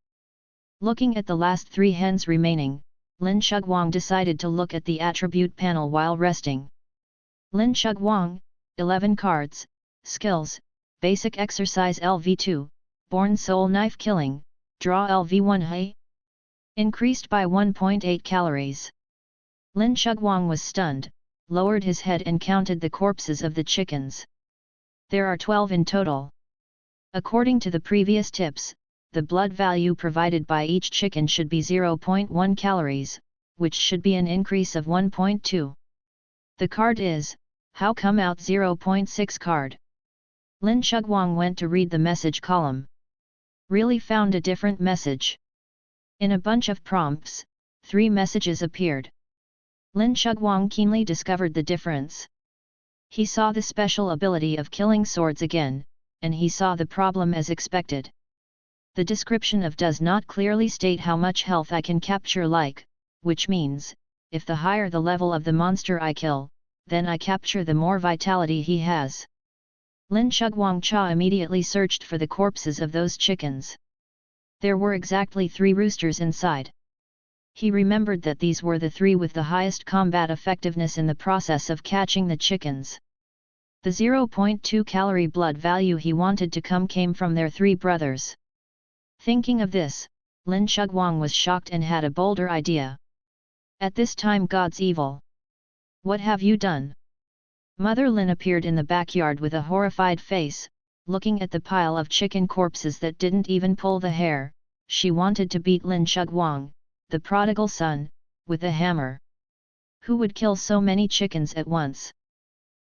[SPEAKER 1] Looking at the last 3 hens remaining, Lin Shugwang decided to look at the attribute panel while resting. Lin Shugwang, 11 cards, skills, basic exercise LV2, born soul knife killing, draw LV1 Hey. Increased by 1.8 calories. Lin Shugwang was stunned, lowered his head and counted the corpses of the chickens. There are 12 in total. According to the previous tips, the blood value provided by each chicken should be 0.1 calories, which should be an increase of 1.2. The card is, how come out 0.6 card? Lin Shugwang went to read the message column. Really found a different message. In a bunch of prompts, 3 messages appeared. Lin Shugwang keenly discovered the difference. He saw the special ability of killing swords again, and he saw the problem as expected. The description of does not clearly state how much health I can capture which means, if the higher the level of the monster I kill, then I capture the more vitality he has. Lin Shugwang Cha immediately searched for the corpses of those chickens. There were exactly 3 roosters inside. He remembered that these were the 3 with the highest combat effectiveness in the process of catching the chickens. The 0.2 calorie blood value he wanted to come came from their 3 brothers. Thinking of this, Lin Shugwang was shocked and had a bolder idea. At this time God's evil. What have you done? Mother Lin appeared in the backyard with a horrified face, looking at the pile of chicken corpses that didn't even pull the hair. She wanted to beat Lin Shugwang, the prodigal son, with a hammer. Who would kill so many chickens at once?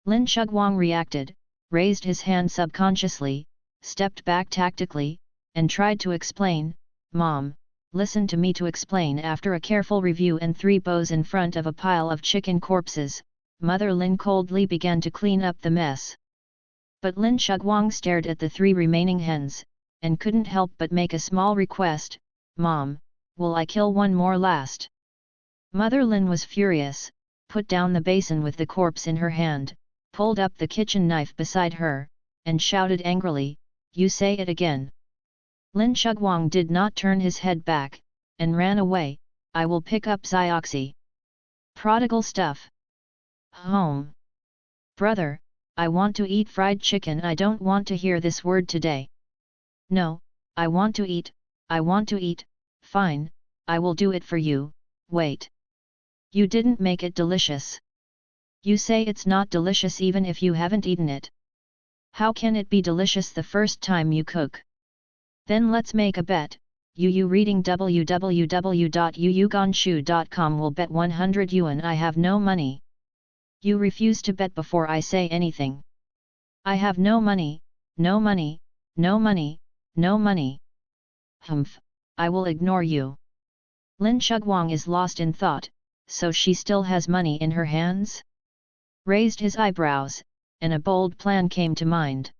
[SPEAKER 1] Lin Shugwang reacted, raised his hand subconsciously, stepped back tactically, and tried to explain, "Mom, listen to me to explain." After a careful review and 3 bows in front of a pile of chicken corpses, Mother Lin coldly began to clean up the mess. But Lin Shugwang stared at the 3 remaining hens, and couldn't help but make a small request, "Mom, will I kill one more last?" Mother Lin was furious, put down the basin with the corpse in her hand, pulled up the kitchen knife beside her, and shouted angrily, "You say it again." Lin Shugwang did not turn his head back, and ran away. "I will pick up Xioxi. Prodigal stuff. Home. Brother, I want to eat fried chicken. I don't want to hear this word today. No, I want to eat, I want to eat." "Fine, I will do it for you." "Wait. You didn't make it delicious. You say it's not delicious even if you haven't eaten it. How can it be delicious the first time you cook? Then let's make a bet. You reading www.yuyuganshu.com will bet 100 yuan. I have no money. You refuse to bet before I say anything. I have no money, no money, no money, no money. Humph, I will ignore you." Lin Shugwang is lost in thought, so she still has money in her hands? Raised his eyebrows, and a bold plan came to mind.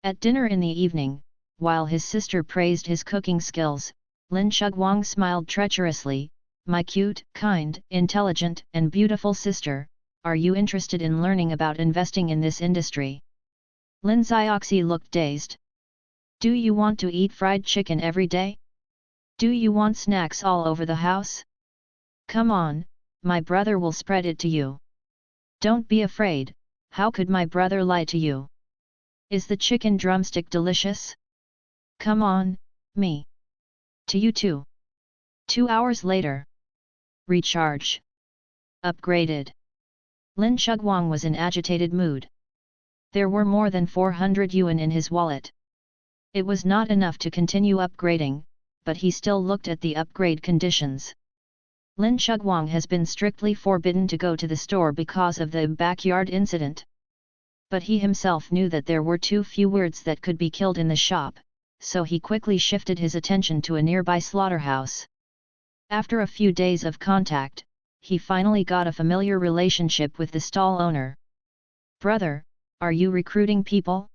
[SPEAKER 1] At dinner in the evening, while his sister praised his cooking skills, Lin Shugwang smiled treacherously, "My cute, kind, intelligent and beautiful sister, are you interested in learning about investing in this industry?" Lin Xioxi looked dazed. "Do you want to eat fried chicken every day? Do you want snacks all over the house? Come on, my brother will spread it to you. Don't be afraid, how could my brother lie to you? Is the chicken drumstick delicious? Come on, me. To you too." 2 hours later. Recharge. Upgraded. Lin Shuguang was in agitated mood. There were more than 400 yuan in his wallet. It was not enough to continue upgrading, but he still looked at the upgrade conditions. Lin Shuguang has been strictly forbidden to go to the store because of the backyard incident. But he himself knew that there were too few words that could be killed in the shop, so he quickly shifted his attention to a nearby slaughterhouse. After a few days of contact, he finally got a familiar relationship with the stall owner. "Brother, are you recruiting people?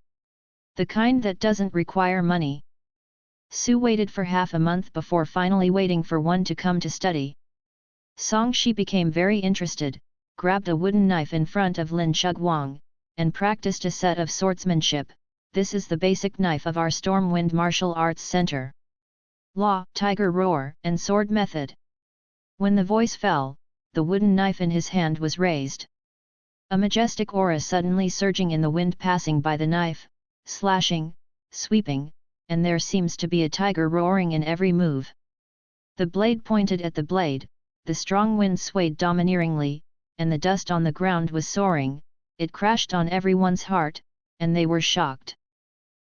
[SPEAKER 1] The kind that doesn't require money?" Su waited for half a month before finally waiting for one to come to study. Song Shi became very interested, grabbed a wooden knife in front of Lin Shuguang, and practiced a set of swordsmanship. "This is the basic knife of our Stormwind Martial Arts Center. Law, Tiger Roar, and Sword Method." When the voice fell, the wooden knife in his hand was raised. A majestic aura suddenly surging in the wind, passing by the knife, slashing, sweeping, and there seems to be a tiger roaring in every move. The blade pointed at the blade, the strong wind swayed domineeringly, and the dust on the ground was soaring. It crashed on everyone's heart, and they were shocked.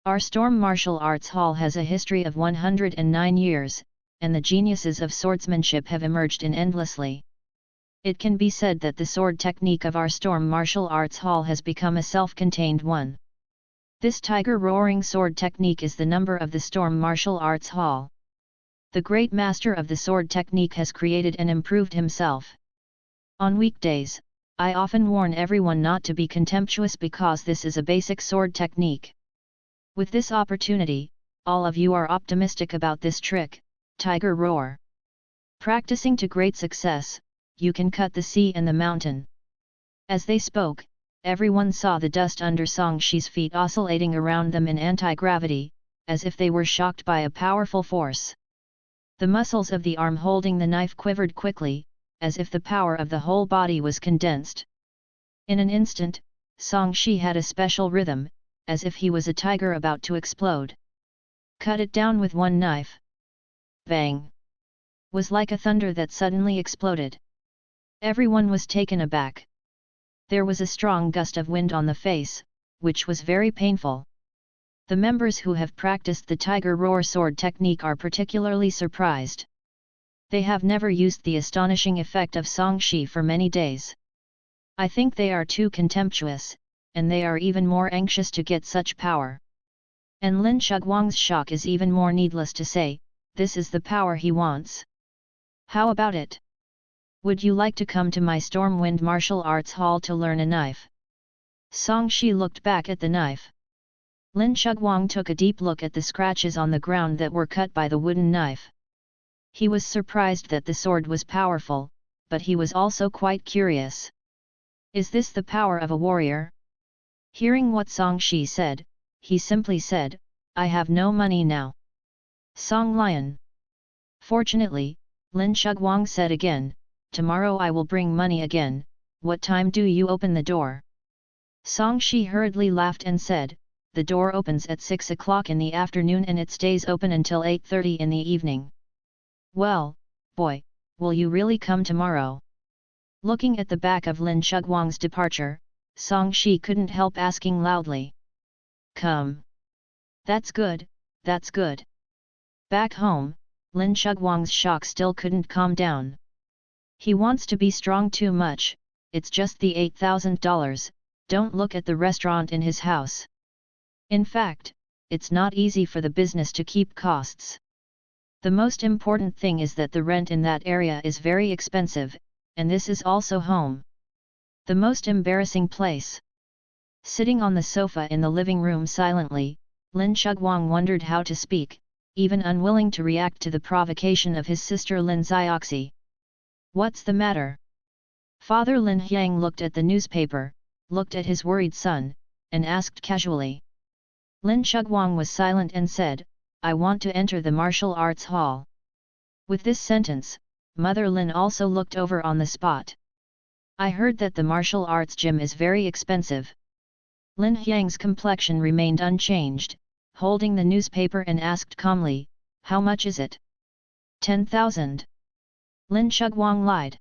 [SPEAKER 1] Our Storm Martial Arts Hall has a history of 109 years, and the geniuses of swordsmanship have emerged in endlessly. It can be said that the sword technique of our Storm Martial Arts Hall has become a self-contained one. This tiger roaring sword technique is the number of the Storm Martial Arts Hall. The great master of the sword technique has created and improved himself. On weekdays, I often warn everyone not to be contemptuous because this is a basic sword technique. With this opportunity, all of you are optimistic about this trick, Tiger Roar. Practicing to great success, you can cut the sea and the mountain. As they spoke, everyone saw the dust under Song Shi's feet oscillating around them in anti-gravity, as if they were shocked by a powerful force. The muscles of the arm holding the knife quivered quickly, as if the power of the whole body was condensed. In an instant, Song Shi had a special rhythm, as if he was a tiger about to explode. "Cut it down with one knife." Bang! Was like a thunder that suddenly exploded. Everyone was taken aback. There was a strong gust of wind on the face, which was very painful. The members who have practiced the Tiger Roar sword technique are particularly surprised. They have never used the astonishing effect of Song Shi for many days. I think they are too contemptuous, and they are even more anxious to get such power. And Lin Shuguang's shock is even more needless to say. This is the power he wants. How about it? Would you like to come to my Stormwind Martial Arts Hall to learn a knife? Song Shi looked back at the knife. Lin Shuguang took a deep look at the scratches on the ground that were cut by the wooden knife. He was surprised that the sword was powerful, but he was also quite curious. Is this the power of a warrior? Hearing what Song Shi said, he simply said, "I have no money now." Song Lion. Fortunately, Lin Shuguang said again, "Tomorrow I will bring money again. What time do you open the door?" Song Shi hurriedly laughed and said, "The door opens at 6 o'clock in the afternoon and it stays open until 8:30 in the evening." "Well, boy, will you really come tomorrow?" Looking at the back of Lin Shuguang's departure, Song Shi couldn't help asking loudly. "Come. That's good, that's good." Back home, Lin Shuguang's shock still couldn't calm down. He wants to be strong too much. It's just the $8,000, don't look at the restaurant in his house. In fact, it's not easy for the business to keep costs. The most important thing is that the rent in that area is very expensive, and this is also home. The most embarrassing place. Sitting on the sofa in the living room silently, Lin Shuguang wondered how to speak, even unwilling to react to the provocation of his sister Lin Zioxi. "What's the matter?" Father Lin Hyang looked at the newspaper, looked at his worried son, and asked casually. Lin Shuguang was silent and said, "I want to enter the martial arts hall." With this sentence, Mother Lin also looked over on the spot. "I heard that the martial arts gym is very expensive." Lin Hyang's complexion remained unchanged, holding the newspaper and asked calmly, "How much is it?" 10,000. Lin Shuguang lied.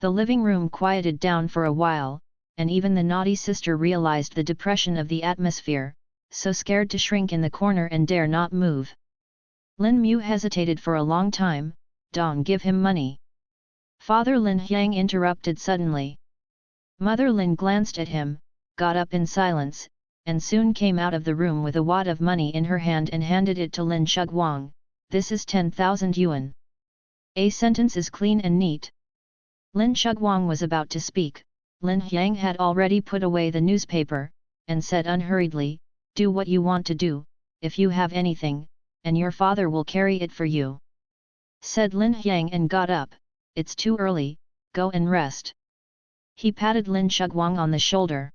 [SPEAKER 1] The living room quieted down for a while, and even the naughty sister realized the depression of the atmosphere, so scared to shrink in the corner and dare not move. Lin Mu hesitated for a long time. Don't give him money. Father Lin Hyang interrupted suddenly. Mother Lin glanced at him, got up in silence, and soon came out of the room with a wad of money in her hand and handed it to Lin Shuguang. This is 10,000 yuan. A sentence is clean and neat. Lin Shuguang was about to speak. Lin Hyang had already put away the newspaper, and said unhurriedly, do what you want to do, if you have anything, and your father will carry it for you. Said Lin Hyang and got up. It's too early, go and rest. He patted Lin Shuguang on the shoulder.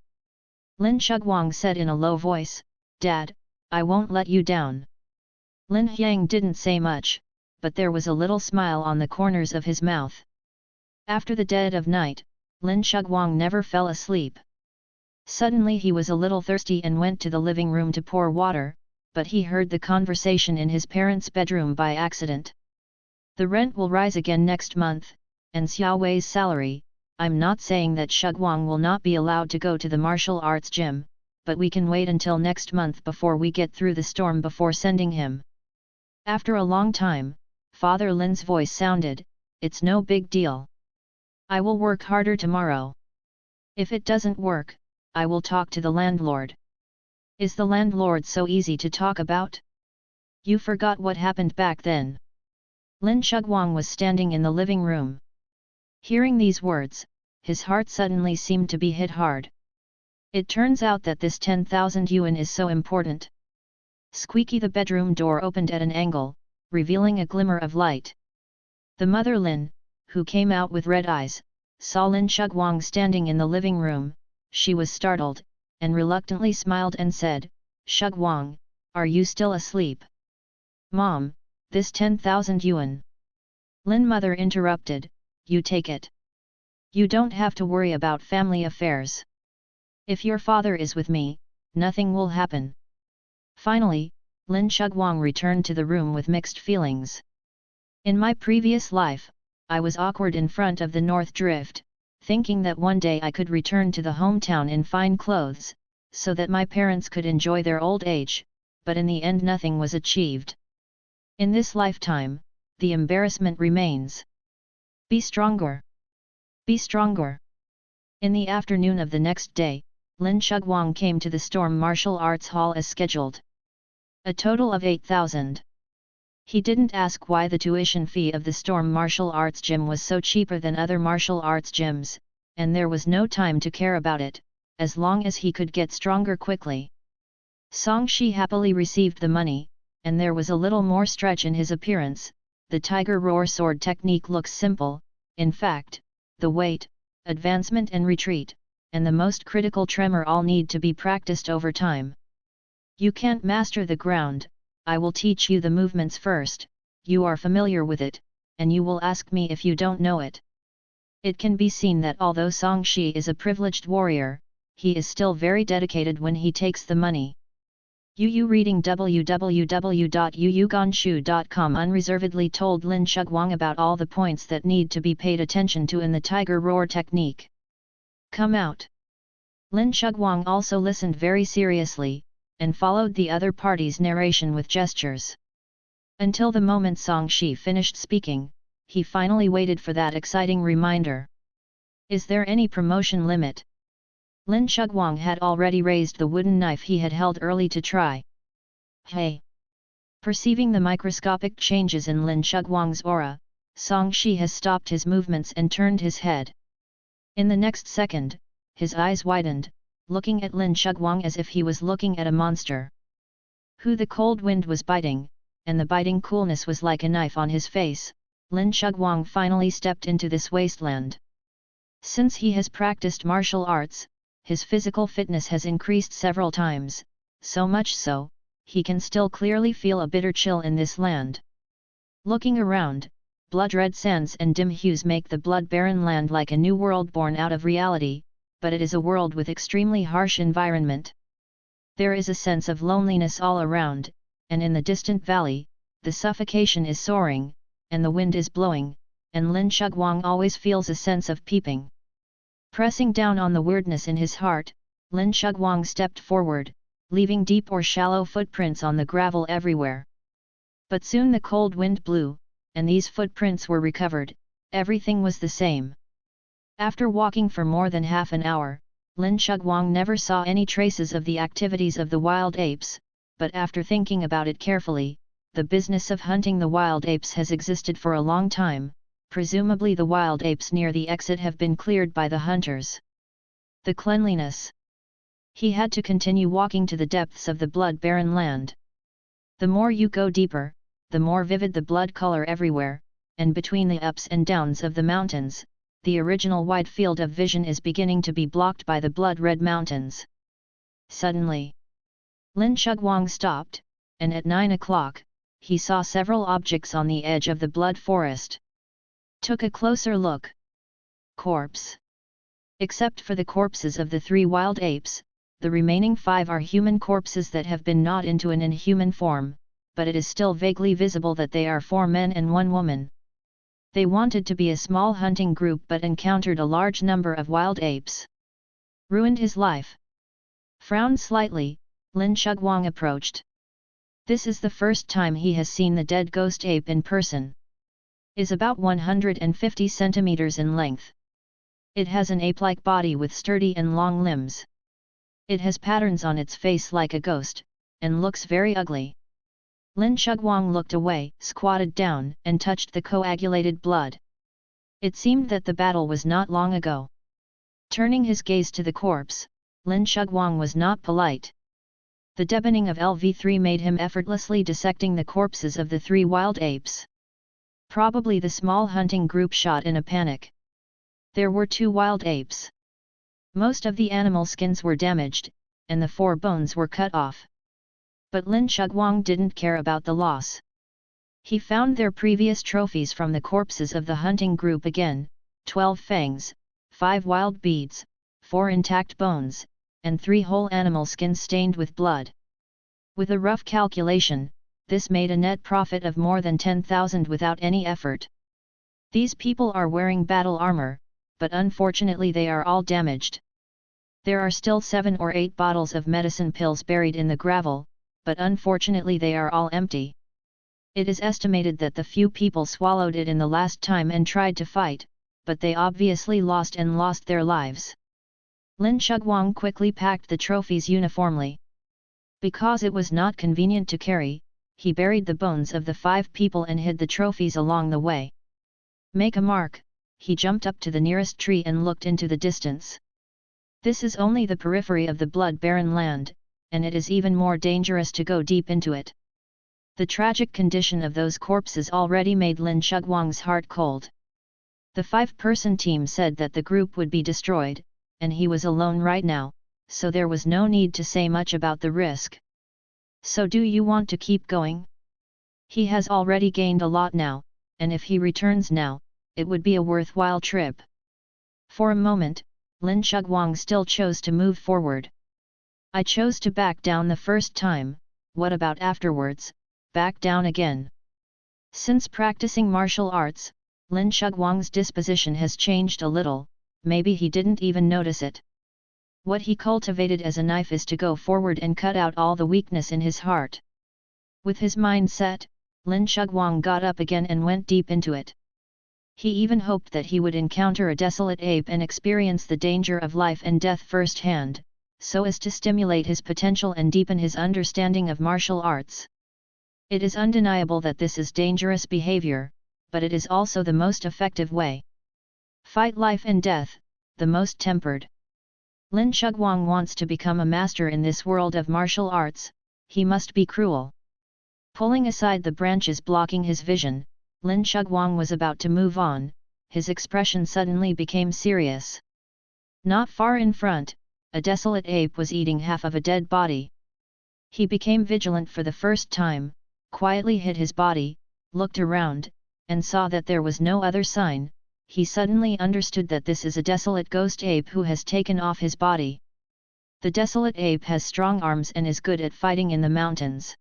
[SPEAKER 1] Lin Shuguang said in a low voice, Dad, I won't let you down. Lin Hyang didn't say much, but there was a little smile on the corners of his mouth. After the dead of night, Lin Shuguang never fell asleep. Suddenly he was a little thirsty and went to the living room to pour water, but he heard the conversation in his parents' bedroom by accident. The rent will rise again next month, and Xiao Wei's salary. I'm not saying that Shuguang will not be allowed to go to the martial arts gym, but we can wait until next month before we get through the storm before sending him. After a long time, Father Lin's voice sounded, it's no big deal. I will work harder tomorrow. If it doesn't work, I will talk to the landlord. Is the landlord so easy to talk about? You forgot what happened back then. Lin Shuguang was standing in the living room. Hearing these words, his heart suddenly seemed to be hit hard. It turns out that this 10,000 yuan is so important. Squeaky, the bedroom door opened at an angle, revealing a glimmer of light. The mother Lin, who came out with red eyes, saw Lin Shuguang standing in the living room. She was startled, and reluctantly smiled and said, Shuguang, are you still asleep? Mom, this 10,000 yuan. Lin mother interrupted, you take it. You don't have to worry about family affairs. If your father is with me, nothing will happen. Finally, Lin Shuguang returned to the room with mixed feelings. In my previous life, I was awkward in front of the North Drift, thinking that one day I could return to the hometown in fine clothes, so that my parents could enjoy their old age, but in the end nothing was achieved. In this lifetime, the embarrassment remains. Be stronger. Be stronger. In the afternoon of the next day, Lin Shuguang came to the Storm Martial Arts Hall as scheduled. A total of 8,000. He didn't ask why the tuition fee of the Storm Martial Arts Gym was so cheaper than other martial arts gyms, and there was no time to care about it, as long as he could get stronger quickly. Song Shi happily received the money, and there was a little more stretch in his appearance. The Tiger Roar sword technique looks simple, in fact, the weight, advancement and retreat, and the most critical tremor all need to be practiced over time. You can't master the ground, I will teach you the movements first, you are familiar with it, and you will ask me if you don't know it. It can be seen that although Song Shi is a privileged warrior, he is still very dedicated when he takes the money. Yu reading www.yuyuganshu.com unreservedly told Lin Shuguang about all the points that need to be paid attention to in the Tiger Roar technique. Come out. Lin Shuguang also listened very seriously, and followed the other party's narration with gestures. Until the moment Song Shi finished speaking, he finally waited for that exciting reminder. Is there any promotion limit? Lin Shuguang had already raised the wooden knife he had held early to try. Hey! Perceiving the microscopic changes in Lin Shuguang's aura, Song Shi has stopped his movements and turned his head. In the next second, his eyes widened, looking at Lin Shuguang as if he was looking at a monster. The cold wind was biting, and the biting coolness was like a knife on his face. Lin Shuguang finally stepped into this wasteland. Since he has practiced martial arts, his physical fitness has increased several times, so much so, he can still clearly feel a bitter chill in this land. Looking around, blood-red sands and dim hues make the blood-barren land like a new world born out of reality, but it is a world with extremely harsh environment. There is a sense of loneliness all around, and in the distant valley, the suffocation is soaring, and the wind is blowing, and Lin Shuguang always feels a sense of peeping. Pressing down on the weirdness in his heart, Lin Shuguang stepped forward, leaving deep or shallow footprints on the gravel everywhere. But soon the cold wind blew, and these footprints were recovered. Everything was the same. After walking for more than half an hour, Lin Shuguang never saw any traces of the activities of the wild apes, but after thinking about it carefully, the business of hunting the wild apes has existed for a long time. Presumably the wild apes near the exit have been cleared by the hunters. The cleanliness. He had to continue walking to the depths of the blood-barren land. The more you go deeper, the more vivid the blood color everywhere, and between the ups and downs of the mountains, the original wide field of vision is beginning to be blocked by the blood-red mountains. Suddenly, Lin Shuguang stopped, and at 9 o'clock, he saw several objects on the edge of the blood forest. Took a closer look. Corpse. Except for the corpses of the 3 wild apes, the remaining 5 are human corpses that have been gnawed into an inhuman form, but it is still vaguely visible that they are 4 men and 1 woman. They wanted to be a small hunting group but encountered a large number of wild apes. Ruined his life. Frowned slightly, Lin Shuguang approached. This is the first time he has seen the dead ghost ape in person. Is about 150 centimeters in length. It has an ape-like body with sturdy and long limbs. It has patterns on its face like a ghost, and looks very ugly. Lin Shuguang looked away, squatted down, and touched the coagulated blood. It seemed that the battle was not long ago. Turning his gaze to the corpse, Lin Shuguang was not polite. The deboning of LV3 made him effortlessly dissecting the corpses of the 3 wild apes. Probably the small hunting group shot in a panic. There were 2 wild apes. Most of the animal skins were damaged, and the 4 bones were cut off. But Lin Shuguang didn't care about the loss. He found their previous trophies from the corpses of the hunting group again, 12 fangs, 5 wild beads, 4 intact bones, and 3 whole animal skins stained with blood. With a rough calculation, this made a net profit of more than 10,000 without any effort. These people are wearing battle armor, but unfortunately they are all damaged. There are still 7 or 8 bottles of medicine pills buried in the gravel, but unfortunately they are all empty. It is estimated that the few people swallowed it in the last time and tried to fight, but they obviously lost their lives. Lin Shuguang quickly packed the trophies uniformly. Because it was not convenient to carry, he buried the bones of the 5 people and hid the trophies along the way. Make a mark, he jumped up to the nearest tree and looked into the distance. This is only the periphery of the blood-barren land, and it is even more dangerous to go deep into it. The tragic condition of those corpses already made Lin Shuguang's heart cold. The 5-person team said that the group would be destroyed, and he was alone right now, so there was no need to say much about the risk. So do you want to keep going? He has already gained a lot now, and if he returns now, it would be a worthwhile trip. For a moment, Lin Shuguang still chose to move forward. I chose to back down the first time, what about afterwards, back down again? Since practicing martial arts, Lin Shuguang's disposition has changed a little, maybe he didn't even notice it. What he cultivated as a knife is to go forward and cut out all the weakness in his heart. With his mind set, Lin Shuguang got up again and went deep into it. He even hoped that he would encounter a desolate ape and experience the danger of life and death firsthand, so as to stimulate his potential and deepen his understanding of martial arts. It is undeniable that this is dangerous behavior, but it is also the most effective way. Fight life and death, the most tempered. Lin Shuguang wants to become a master in this world of martial arts, he must be cruel. Pulling aside the branches blocking his vision, Lin Shuguang was about to move on, his expression suddenly became serious. Not far in front, a desolate ape was eating half of a dead body. He became vigilant for the first time, quietly hid his body, looked around, and saw that there was no other sign. He suddenly understood that this is a desolate ghost ape who has taken off his body. The desolate ape has strong arms and is good at fighting in the mountains.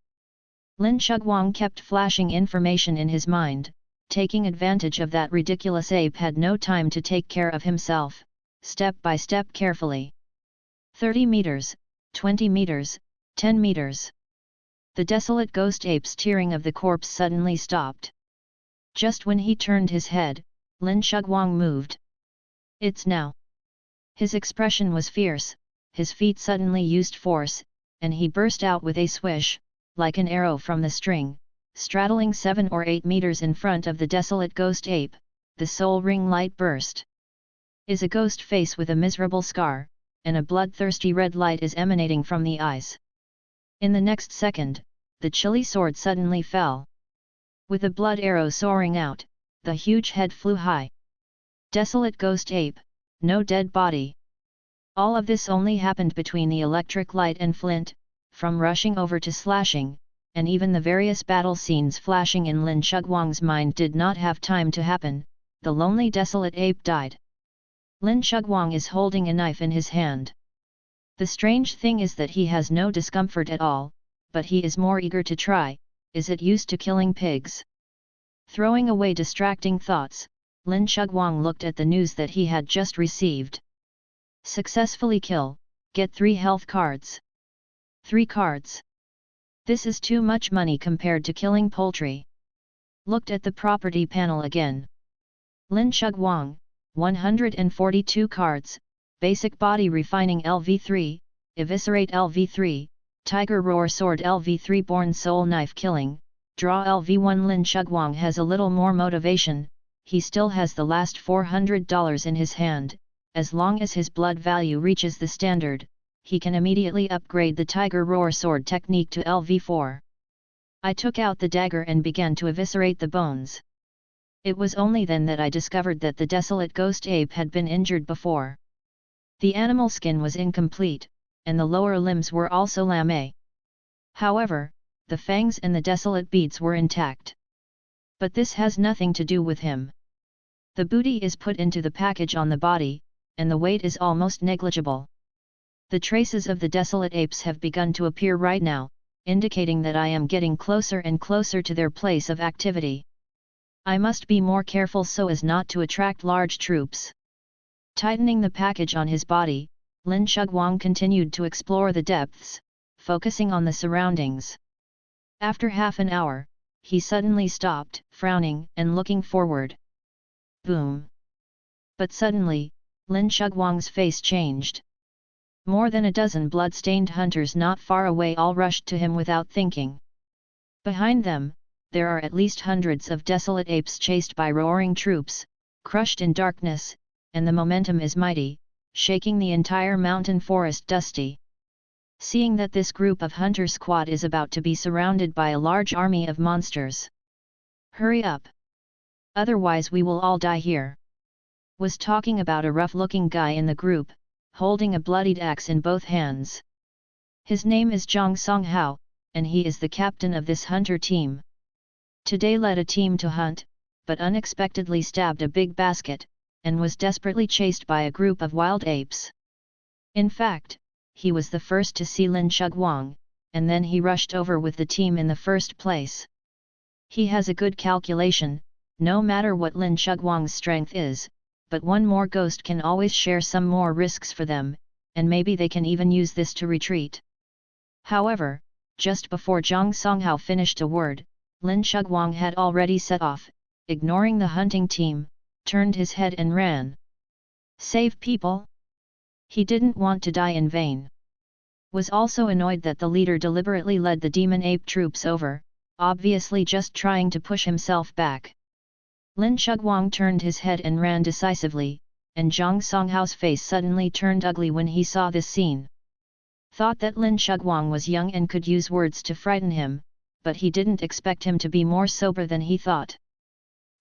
[SPEAKER 1] Lin Shuguang kept flashing information in his mind, taking advantage of that ridiculous ape had no time to take care of himself, step by step carefully. 30 meters, 20 meters, 10 meters. The desolate ghost ape's tearing of the corpse suddenly stopped. Just when he turned his head, Lin Shuguang moved. It's now. His expression was fierce, his feet suddenly used force, and he burst out with a swish, like an arrow from the string, straddling 7 or 8 meters in front of the desolate ghost ape. The soul ring light burst. Is a ghost face with a miserable scar, and a bloodthirsty red light is emanating from the eyes. In the next second, the chilly sword suddenly fell. With a blood arrow soaring out, the huge head flew high. Desolate ghost ape, no dead body. All of this only happened between the electric light and flint, from rushing over to slashing, and even the various battle scenes flashing in Lin Shuguang's mind did not have time to happen. The lonely desolate ape died. Lin Shuguang is holding a knife in his hand. The strange thing is that he has no discomfort at all, but he is more eager to try. Is it used to killing pigs? Throwing away distracting thoughts, Lin Shuguang looked at the news that he had just received. Successfully kill, get 3 health cards. 3 cards. This is too much money compared to killing poultry. Looked at the property panel again. Lin Shuguang, 142 cards, basic body refining LV3, eviscerate LV3, tiger roar sword LV3 born soul knife killing, draw LV1. Lin Shuguang has a little more motivation, he still has the last $400 in his hand. As long as his blood value reaches the standard, he can immediately upgrade the tiger roar sword technique to LV4. I took out the dagger and began to eviscerate the bones. It was only then that I discovered that the desolate ghost ape had been injured before. The animal skin was incomplete, and the lower limbs were also lame. However, the fangs and the desolate beads were intact. But this has nothing to do with him. The booty is put into the package on the body, and the weight is almost negligible. The traces of the desolate apes have begun to appear right now, indicating that I am getting closer and closer to their place of activity. I must be more careful so as not to attract large troops. Tightening the package on his body, Lin Shuguang continued to explore the depths, focusing on the surroundings. After half an hour, he suddenly stopped, frowning and looking forward. Boom! But suddenly, Lin Shuguang's face changed. More than a dozen blood-stained hunters not far away all rushed to him without thinking. Behind them, there are at least hundreds of desolate apes chased by roaring troops, crushed in darkness, and the momentum is mighty, shaking the entire mountain forest dusty. Seeing that this group of hunter squad is about to be surrounded by a large army of monsters. Hurry up! Otherwise we will all die here. Was talking about a rough-looking guy in the group, holding a bloodied axe in both hands. His name is Zhang Songhao, and he is the captain of this hunter team. Today led a team to hunt, but unexpectedly stabbed a big basket, and was desperately chased by a group of wild apes. In fact, he was the first to see Lin Shuguang, and then he rushed over with the team in the first place. He has a good calculation, no matter what Lin Shuguang's strength is, but one more ghost can always share some more risks for them, and maybe they can even use this to retreat. However, just before Zhang Songhao finished a word, Lin Shuguang had already set off, ignoring the hunting team, turned his head and ran. Save people? He didn't want to die in vain. Was also annoyed that the leader deliberately led the demon ape troops over, obviously just trying to push himself back. Lin Shuguang turned his head and ran decisively, and Zhang Songhao's face suddenly turned ugly when he saw this scene. Thought that Lin Shuguang was young and could use words to frighten him, but he didn't expect him to be more sober than he thought.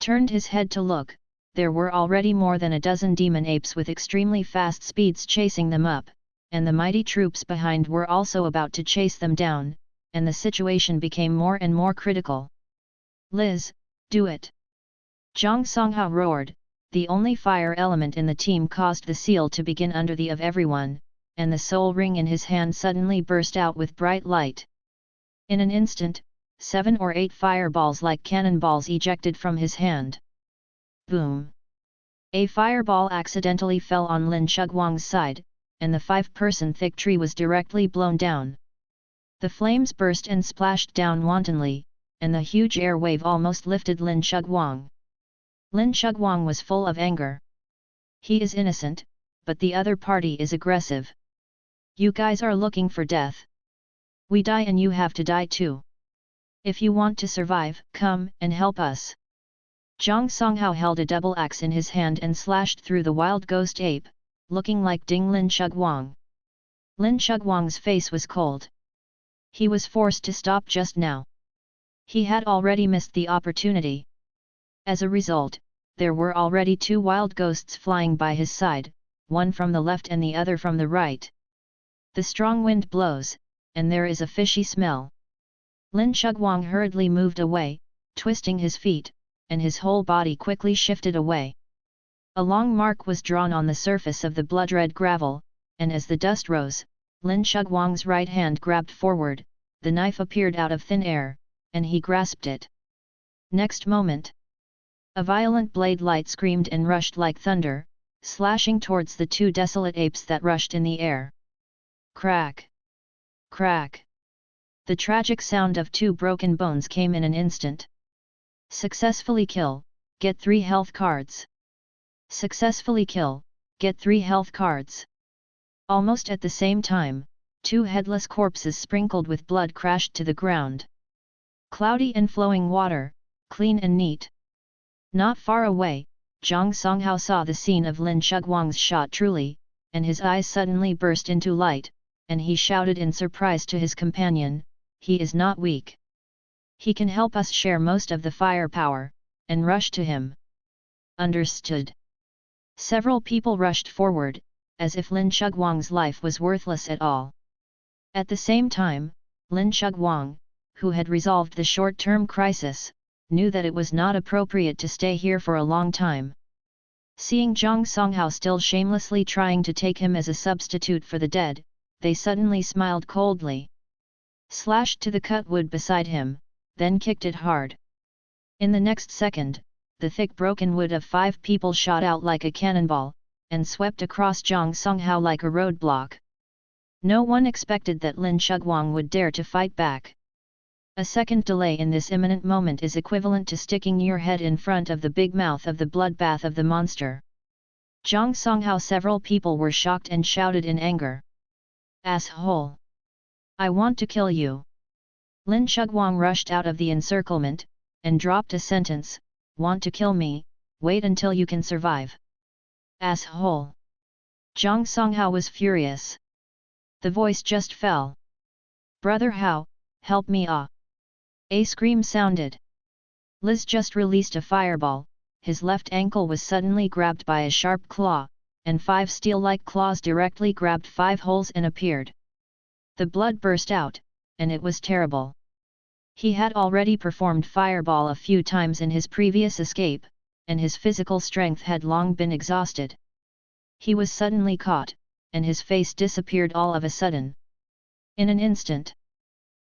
[SPEAKER 1] Turned his head to look, there were already more than a dozen demon apes with extremely fast speeds chasing them up, and the mighty troops behind were also about to chase them down, and the situation became more and more critical. Liz, do it! Zhang Songhao roared. The only fire element in the team caused the seal to begin under the of everyone, and the soul ring in his hand suddenly burst out with bright light. In an instant, 7 or 8 fireballs like cannonballs ejected from his hand. Boom! A fireball accidentally fell on Lin Chugwang's side, and the 5-person thick tree was directly blown down. The flames burst and splashed down wantonly, and the huge air wave almost lifted Lin Chugwang. Lin Chugwang was full of anger. He is innocent, but the other party is aggressive. You guys are looking for death. We die and you have to die too. If you want to survive, come and help us. Zhang Songhao held a double axe in his hand and slashed through the wild ghost ape, looking like Ding Lin Chugwang. Lin Chugwang's face was cold. He was forced to stop just now. He had already missed the opportunity. As a result, there were already 2 wild ghosts flying by his side, one from the left and the other from the right. The strong wind blows, and there is a fishy smell. Lin Chugwang hurriedly moved away, twisting his feet, and his whole body quickly shifted away. A long mark was drawn on the surface of the blood-red gravel, and as the dust rose, Lin Chugwang's right hand grabbed forward, the knife appeared out of thin air, and he grasped it. Next moment, a violent blade light screamed and rushed like thunder, slashing towards the 2 desolate apes that rushed in the air. Crack! Crack! The tragic sound of 2 broken bones came in an instant. Successfully kill, get 3 health cards. Successfully kill, get 3 health cards. Almost at the same time, 2 headless corpses sprinkled with blood crashed to the ground. Cloudy and flowing water, clean and neat. Not far away, Zhang Songhao saw the scene of Lin Chugwang's shot truly, and his eyes suddenly burst into light, and he shouted in surprise to his companion, "He is not weak. He can help us share most of the firepower," and rushed to him. Understood. Several people rushed forward, as if Lin Chugwang's life was worthless at all. At the same time, Lin Chugwang, who had resolved the short-term crisis, knew that it was not appropriate to stay here for a long time. Seeing Zhang Songhao still shamelessly trying to take him as a substitute for the dead, they suddenly smiled coldly. Slashed to the cut wood beside him, then kicked it hard. In the next second, the thick broken wood of 5 people shot out like a cannonball, and swept across Zhang Songhao like a roadblock. No one expected that Lin Chugwang would dare to fight back. A second delay in this imminent moment is equivalent to sticking your head in front of the big mouth of the bloodbath of the monster. Zhang Songhao several people were shocked and shouted in anger. Asshole! I want to kill you! Lin Chugwang rushed out of the encirclement, and dropped a sentence, want to kill me, wait until you can survive. Asshole! Zhang Songhao was furious. The voice just fell. Brother Hao, help me ah! A scream sounded. Liz just released a fireball, his left ankle was suddenly grabbed by a sharp claw, and 5 steel-like claws directly grabbed 5 holes and appeared. The blood burst out, and it was terrible. He had already performed fireball a few times in his previous escape, and his physical strength had long been exhausted. He was suddenly caught, and his face disappeared all of a sudden. In an instant.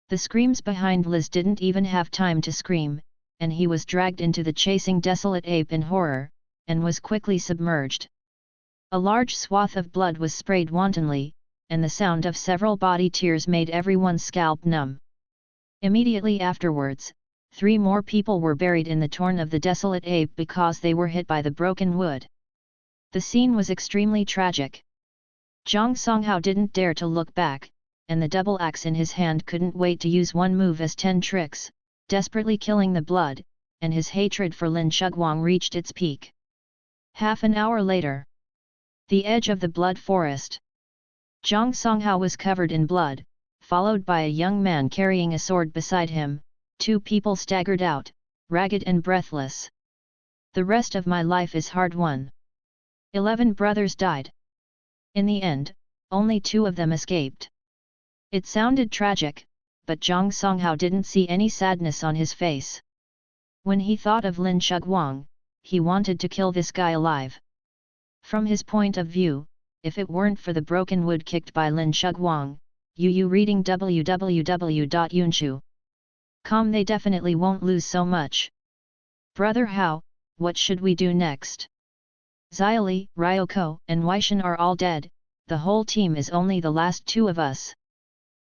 [SPEAKER 1] The screams behind Liz didn't even have time to scream, and he was dragged into the chasing desolate ape in horror, and was quickly submerged. A large swath of blood was sprayed wantonly, and the sound of several body tears made everyone's scalp numb. Immediately afterwards, 3 more people were buried in the torn of the desolate ape because they were hit by the broken wood. The scene was extremely tragic. Zhang Songhao didn't dare to look back, and the double axe in his hand couldn't wait to use one move as 10 tricks, desperately killing the blood, and his hatred for Lin Chugwang reached its peak. Half an hour later. The edge of the blood forest. Zhang Songhao was covered in blood, followed by a young man carrying a sword beside him. 2 people staggered out, ragged and breathless. The rest of my life is hard won. 11 brothers died. In the end, only 2 of them escaped. It sounded tragic, but Zhang Songhao didn't see any sadness on his face. When he thought of Lin Chugwang, he wanted to kill this guy alive. From his point of view, if it weren't for the broken wood kicked by Lin Chugwang, reading www.yunshu. They definitely won't lose so much. Brother Hao, what should we do next? Xiaoli, Ryoko, and Weishan are all dead, the whole team is only the last two of us.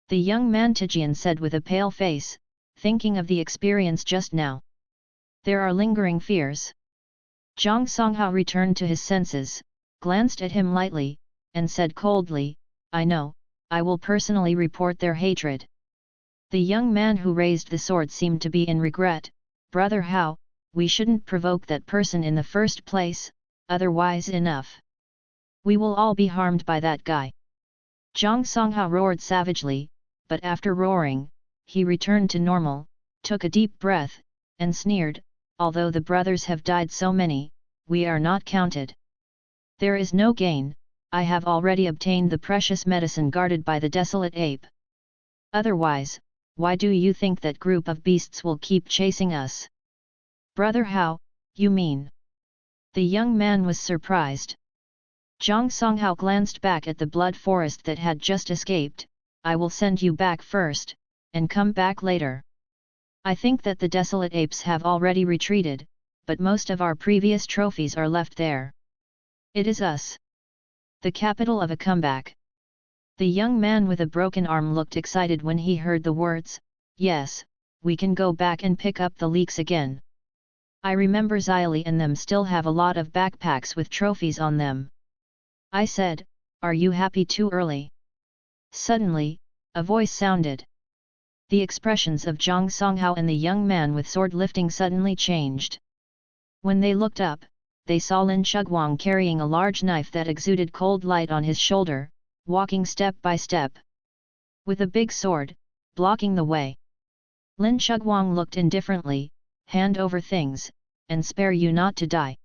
[SPEAKER 1] The young man Tijian said with a pale face, thinking of the experience just now. There are lingering fears. Zhang Songhao returned to his senses, glanced at him lightly, and said coldly, I know, I will personally report their hatred. The young man who raised the sword seemed to be in regret. Brother Hao, we shouldn't provoke that person in the first place, otherwise enough. We will all be harmed by that guy. Zhang Songhao roared savagely, but after roaring, he returned to normal, took a deep breath, and sneered, although the brothers have died so many, we are not counted. There is no gain, I have already obtained the precious medicine guarded by the desolate ape. Otherwise, why do you think that group of beasts will keep chasing us? Brother Hao, you mean? The young man was surprised. Zhang Songhao glanced back at the blood forest that had just escaped, I will send you back first, and come back later. I think that the desolate apes have already retreated, but most of our previous trophies are left there. It is us. The capital of a comeback. The young man with a broken arm looked excited when he heard the words, yes, we can go back and pick up the leeks again. I remember Xiaoli and them still have a lot of backpacks with trophies on them. I said, are you happy too early? Suddenly, a voice sounded. The expressions of Zhang Songhao and the young man with sword lifting suddenly changed. When they looked up, they saw Lin Shuguang carrying a large knife that exuded cold light on his shoulder, walking step by step. With a big sword, blocking the way. Lin Shuguang looked indifferently, hand over things, and spare you not to die.